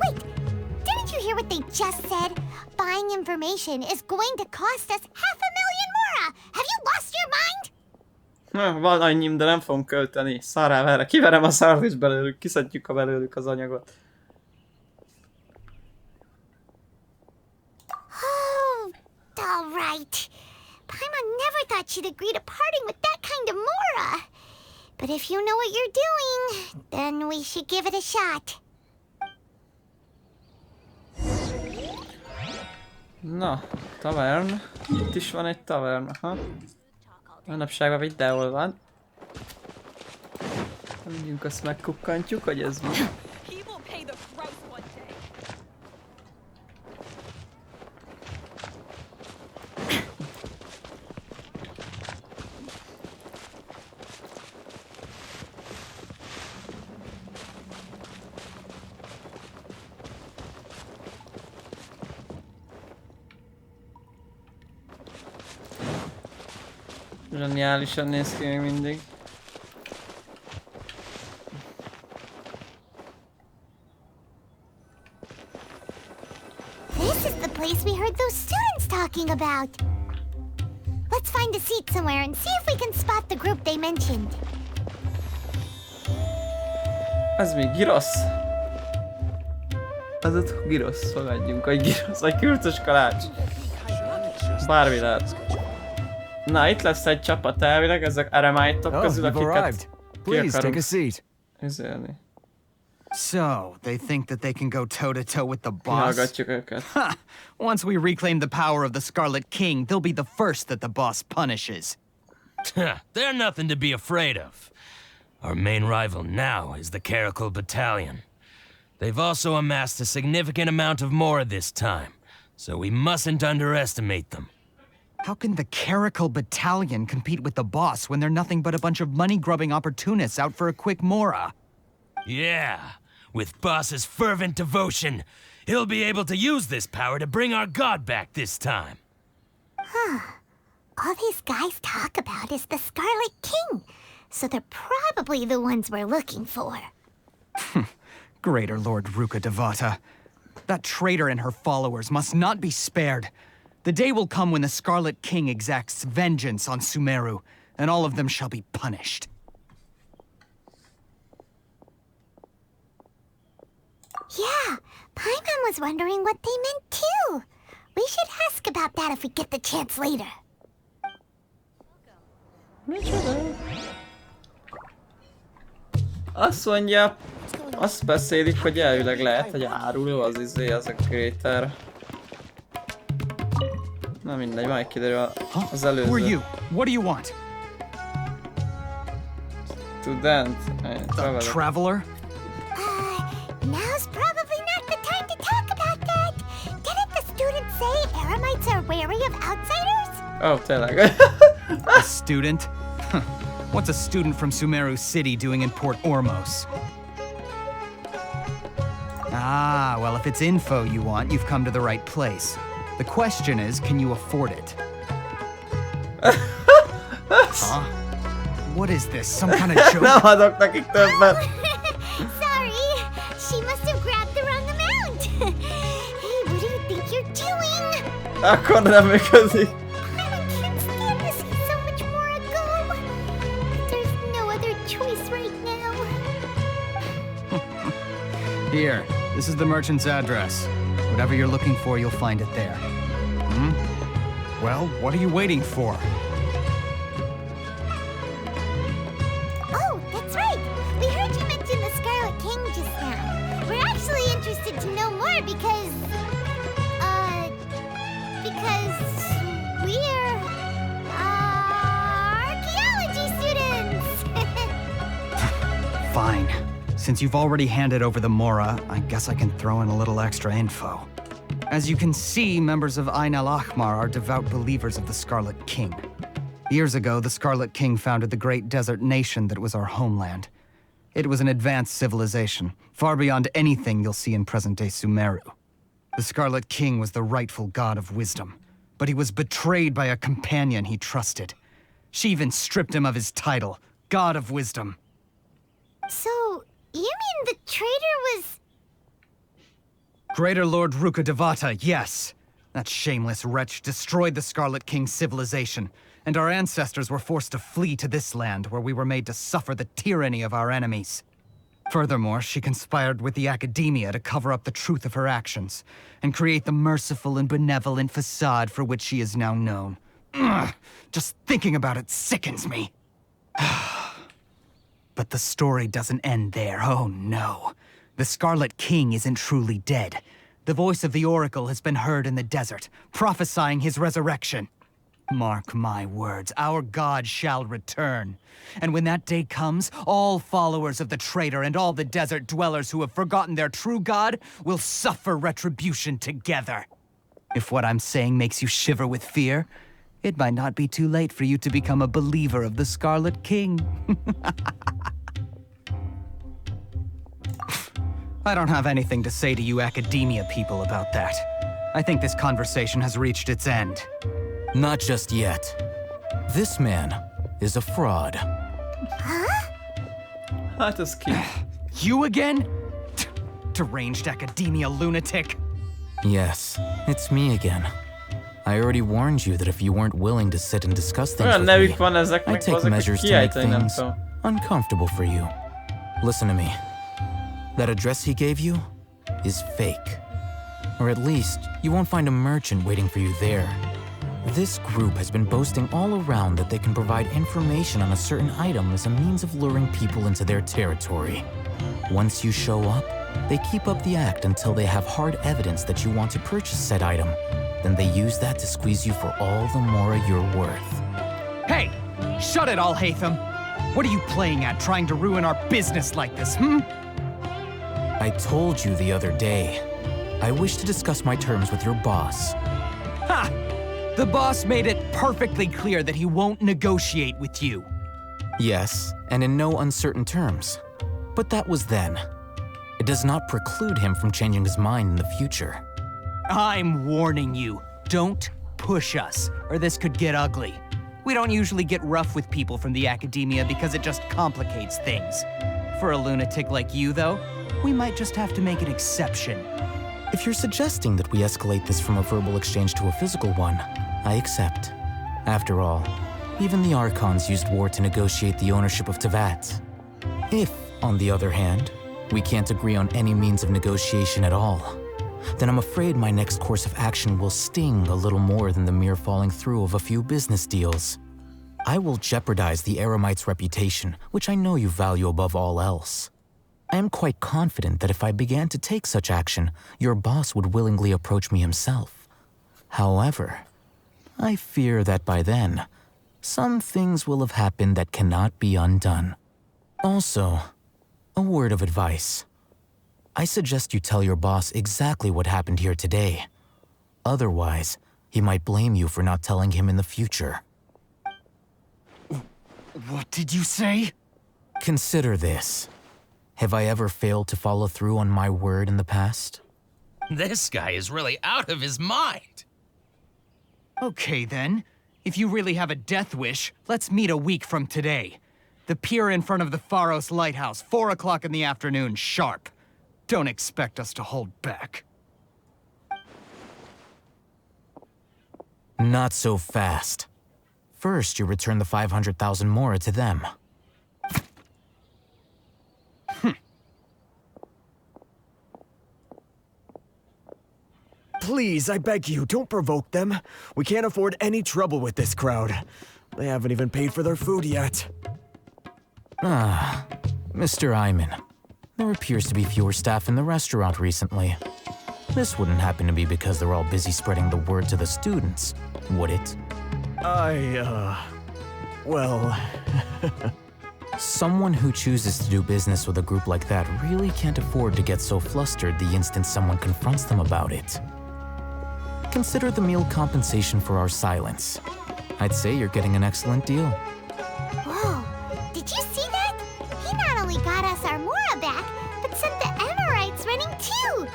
Wait, didn't you hear what they just said? Buying information is going to cost us 500,000 mora! Have you lost your mind? Van annyim, de nem fogom költeni. Szarrá erre. Kiverem a szart is belőlük. Kiszedjük a belőlük az anyagot. Oh, all right. Paimon never thought she'd agree to parting with that kind of mora. But if you know what you're doing, then we should give it a shot. Na, tavern. Itt is van egy tavern, aha. Manapságban videó van. Mindjünk azt megkukkantjuk, hogy ez mi. Zseniálisan néz ki még mindig. This is the place we heard those students talking about. Let's find a seat somewhere and see if we can spot the group they mentioned. Ez mi? Girosz? Ez ott girosz, fogadjunk, hogy girosz, vagy kürtös kalács. Bármi lehet. Na, itt lesz egy csapat elvileg, ezek eremite-ok közül, akiket ki akarunk üzélni. So, they think that they can go toe-to-toe with the boss? Kihallgatjuk őket. Ha! Once we reclaim the power of the Scarlet King, they'll be the first that the boss punishes. They're nothing to be afraid of. Our main rival now is the Caracal Battalion. They've also amassed a significant amount of more this time, so we mustn't underestimate them. How can the Caracal Battalion compete with the boss when they're nothing but a bunch of money-grubbing opportunists out for a quick mora? Yeah, with Boss's fervent devotion, he'll be able to use this power to bring our god back this time. Huh. All these guys talk about is the Scarlet King, so they're probably the ones we're looking for. Greater Lord Ruka Devata. That traitor and her followers must not be spared. The day will come when the Scarlet King exacts vengeance on Sumeru, and all of them shall be punished. Yeah, Paimon was wondering what they meant too. We should ask about that if we get the chance later. Azt mondja, azt beszélik, hogy elvileg lehet, hogy áruló az az a Crater. Na mindegy, majd kiderül az előző. Who are you? What do you want? Student. Traveler? Now's probably not the time to talk about that. Didn't the student say Eremites are wary of outsiders? Oh, tényleg. A student? What's a student from Sumeru City doing in Port Ormos? Ah, well, if it's info you want, you've come to the right place. The question is, can you afford it? Huh? What is this? Some kind of joke? Nem adok nekik többet. Sorry, she must have grabbed the wrong amount. Hey, what do you think you're doing? Akkor nem működik. I can't stand to see so much more go. There's no other choice right now. Here, this is the merchant's address. Whatever you're looking for, you'll find it there. Hmm? Well, what are you waiting for? Oh, that's right. We heard you mention the Scarlet King just now. We're actually interested to know more because, Fine. Since you've already handed over the Mora, I guess I can throw in a little extra info. As you can see, members of Ain al-Ahmar are devout believers of the Scarlet King. Years ago, the Scarlet King founded the great desert nation that was our homeland. It was an advanced civilization, far beyond anything you'll see in present-day Sumeru. The Scarlet King was the rightful god of wisdom, but he was betrayed by a companion he trusted. She even stripped him of his title, God of Wisdom. So, you mean the traitor was... Greater Lord Ruka Devata, yes. That shameless wretch destroyed the Scarlet King's civilization, and our ancestors were forced to flee to this land where we were made to suffer the tyranny of our enemies. Furthermore, she conspired with the Academia to cover up the truth of her actions, and create the merciful and benevolent facade for which she is now known. Ugh, just thinking about it sickens me. But the story doesn't end there, oh no. The Scarlet King isn't truly dead. The voice of the Oracle has been heard in the desert, prophesying his resurrection. Mark my words, our god shall return. And when that day comes, all followers of the traitor and all the desert dwellers who have forgotten their true god will suffer retribution together. If what I'm saying makes you shiver with fear, it might not be too late for you to become a believer of the Scarlet King. I don't have anything to say to you Academia people about that. I think this conversation has reached its end. Not just yet. This man is a fraud. Huh? That is key. You again? Deranged Academia lunatic. Yes, it's me again. I already warned you that if you weren't willing to sit and discuss things with me, I'd take measures to make things uncomfortable for you. Listen to me. That address he gave you is fake. Or at least, you won't find a merchant waiting for you there. This group has been boasting all around that they can provide information on a certain item as a means of luring people into their territory. Once you show up, they keep up the act until they have hard evidence that you want to purchase said item. Then they use that to squeeze you for all the more you're worth. Hey! Shut it all, Hatham! What are you playing at, trying to ruin our business like this, I told you the other day. I wish to discuss my terms with your boss. Ha! The boss made it perfectly clear that he won't negotiate with you. Yes, and in no uncertain terms. But that was then. It does not preclude him from changing his mind in the future. I'm warning you, don't push us, or this could get ugly. We don't usually get rough with people from the Academia because it just complicates things. For a lunatic like you, though, we might just have to make an exception. If you're suggesting that we escalate this from a verbal exchange to a physical one, I accept. After all, even the Archons used war to negotiate the ownership of Teyvat. If, on the other hand, we can't agree on any means of negotiation at all, then I'm afraid my next course of action will sting a little more than the mere falling through of a few business deals. I will jeopardize the Eremite's reputation, which I know you value above all else. I am quite confident that if I began to take such action, your boss would willingly approach me himself. However, I fear that by then, some things will have happened that cannot be undone. Also, a word of advice. I suggest you tell your boss exactly what happened here today. Otherwise, he might blame you for not telling him in the future. What did you say? Consider this. Have I ever failed to follow through on my word in the past? This guy is really out of his mind. Okay then. If you really have a death wish, let's meet a week from today. The pier in front of the Pharos Lighthouse, 4 o'clock in the afternoon, sharp. Don't expect us to hold back. Not so fast. First, you return the 500,000 Mora to them. Please, I beg you, don't provoke them. We can't afford any trouble with this crowd. They haven't even paid for their food yet. Ah, Mr. Iman. There appears to be fewer staff in the restaurant recently. This wouldn't happen to be because they're all busy spreading the word to the students, would it? Well... Someone who chooses to do business with a group like that really can't afford to get so flustered the instant someone confronts them about it. Consider the meal compensation for our silence. I'd say you're getting an excellent deal. Whoa, did you see that? He not only got us our Mora back, but sent the Amorites running too.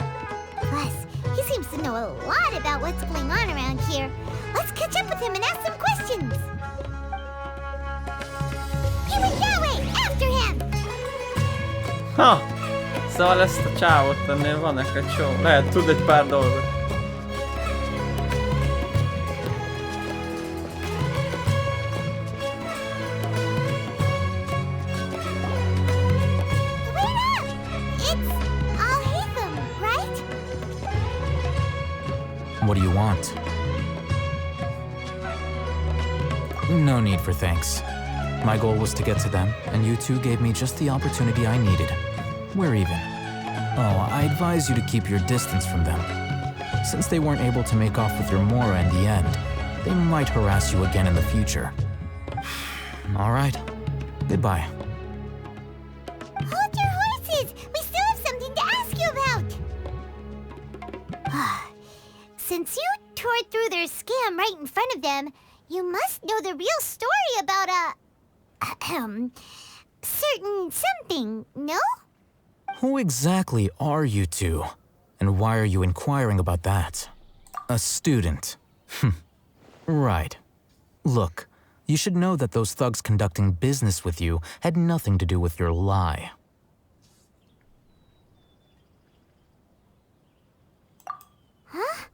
Plus, he seems to know a lot about what's going on around here. Let's catch up with him and ask some questions. He went that way! After him! Ha! Szóval ezt a csávot ennél vannak egy csomó. Lehet, tud egy pár dolgot. What do you want? No need for thanks. My goal was to get to them, and you two gave me just the opportunity I needed. We're even. Oh, I advise you to keep your distance from them. Since they weren't able to make off with your Mora in the end, they might harass you again in the future. All right. Goodbye. Hold your horses! We still have something to ask you about! Since you tore through their scam right in front of them, you must know the real story about certain something, no? Who exactly are you two? And why are you inquiring about that? A student. Right. Look, you should know that those thugs conducting business with you had nothing to do with your lie. Huh?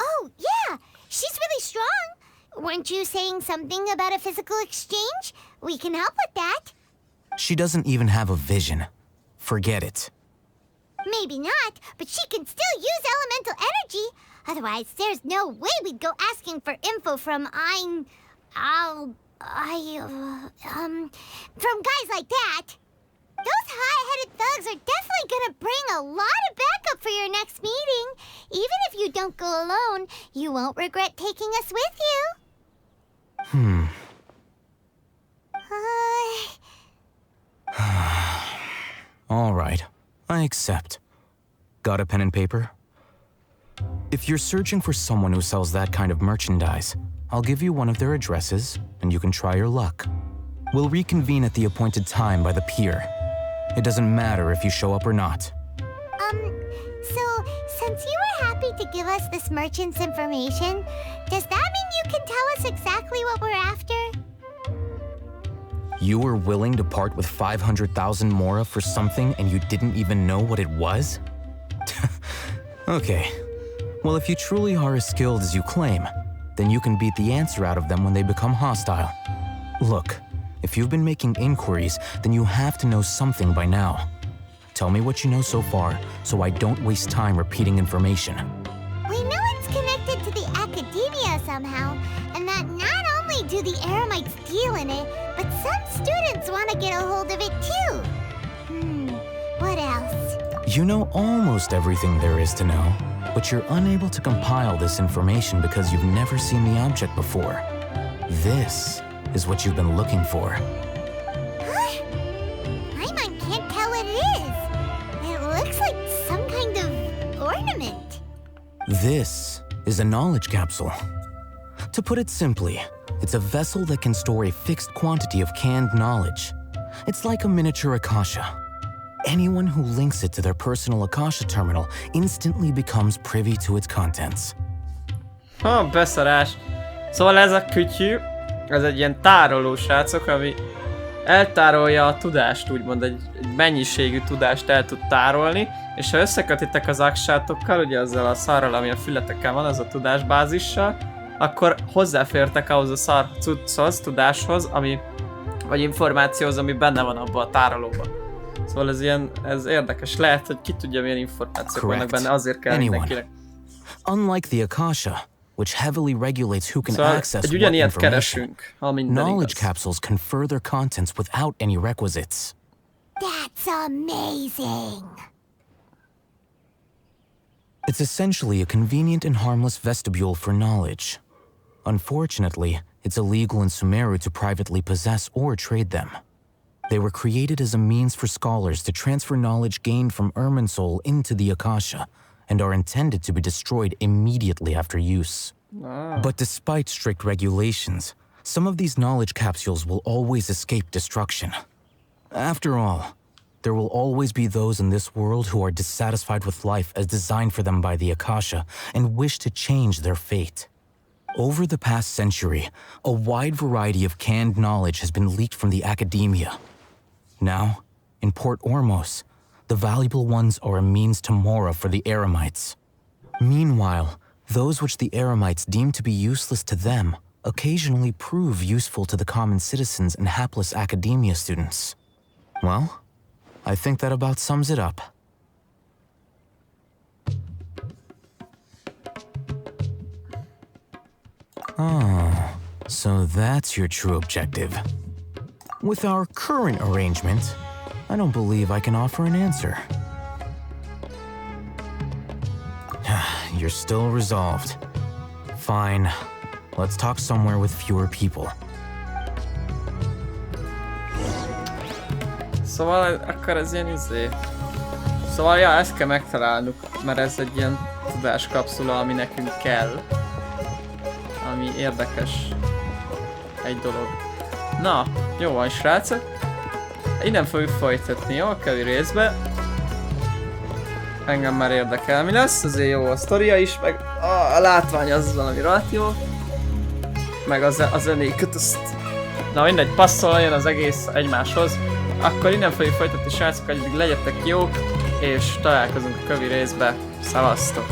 Oh, yeah! She's really strong! Weren't you saying something about a physical exchange? We can help with that. She doesn't even have a vision. Forget it. Maybe not, but she can still use elemental energy. Otherwise, there's no way we'd go asking for info from from guys like that. Those high-headed thugs are definitely gonna bring a lot of backup for your next meeting. Even if you don't go alone, you won't regret taking us with you. All right, I accept. Got a pen and paper? If you're searching for someone who sells that kind of merchandise, I'll give you one of their addresses, and you can try your luck. We'll reconvene at the appointed time by the pier. It doesn't matter if you show up or not. So, since you were happy to give us this merchant's information, does that mean you can tell us exactly what we're after? You were willing to part with 500,000 Mora for something and you didn't even know what it was? Okay. Well, if you truly are as skilled as you claim, then you can beat the answer out of them when they become hostile. Look, if you've been making inquiries, then you have to know something by now. Tell me what you know so far, so I don't waste time repeating information. We know it's connected to the academia somehow, and that not only do the Eremites deal in it, but some students want to get a hold of it too. What else? You know almost everything there is to know, but you're unable to compile this information because you've never seen the object before. This is what you've been looking for. Huh? Paimon can't tell what it is. It looks like some kind of ornament. This is a knowledge capsule. To put it simply, it's a vessel that can store a fixed quantity of canned knowledge. It's like a miniature Akasha. Anyone who links it to their personal Akasha terminal instantly becomes privy to its contents. Beszarás. Szóval ez a kütyű, ez egy ilyen tároló, srácok, ami eltárolja a tudást, úgymond egy mennyiségű tudást el tud tárolni, és ha összekötitek az aksátokkal, ugye azzal a szarral, ami a fületeken van, az a tudásbázissal, akkor hozzáfértek ahhoz a szar cucchoz, tudáshoz, ami, vagy információhoz, ami benne van abban a tárolóban. Szóval ez érdekes. Lehet, hogy ki tudja, milyen információk vannak benne, azért kell mindenkinek. Unlike the Akasha, which heavily regulates who can szóval access egy what ugyanilyet information, keresünk, ha minden knowledge igaz. capsules can further contents without any requisites. That's amazing. It's essentially a convenient and harmless vestibule for knowledge. Unfortunately, it's illegal in Sumeru to privately possess or trade them. They were created as a means for scholars to transfer knowledge gained from Irminsul into the Akasha, and are intended to be destroyed immediately after use. But despite strict regulations, some of these knowledge capsules will always escape destruction. After all, there will always be those in this world who are dissatisfied with life as designed for them by the Akasha and wish to change their fate. Over the past century, a wide variety of canned knowledge has been leaked from the academia. Now, in Port Ormos, the valuable ones are a means to Mora for the Eremites. Meanwhile, those which the Eremites deem to be useless to them occasionally prove useful to the common citizens and hapless academia students. Well, I think that about sums it up. Oh, so that's your true objective. With our current arrangement, I don't believe I can offer an answer. You're still resolved. Fine. Let's talk somewhere with fewer people. Szóval akkor ez ilyen izé. Szóval ja, ezt kell megtalálnunk, mert ez egy ilyen tudáskapszula, ami nekünk kell. Ami érdekes. Egy dolog. Na, jó van srácok. Innen fogjuk folytatni, jó? A kövi részbe. Engem már érdekel, mi lesz, azért jó a sztoria is, meg a látvány az valami rohadt jó. Meg a zenéket, azt... Na mindegy, passzoljon az egész egymáshoz. Akkor innen fogjuk folytatni srácok, hogy legyetek jók, és találkozunk a kövi részbe. Szevasztok!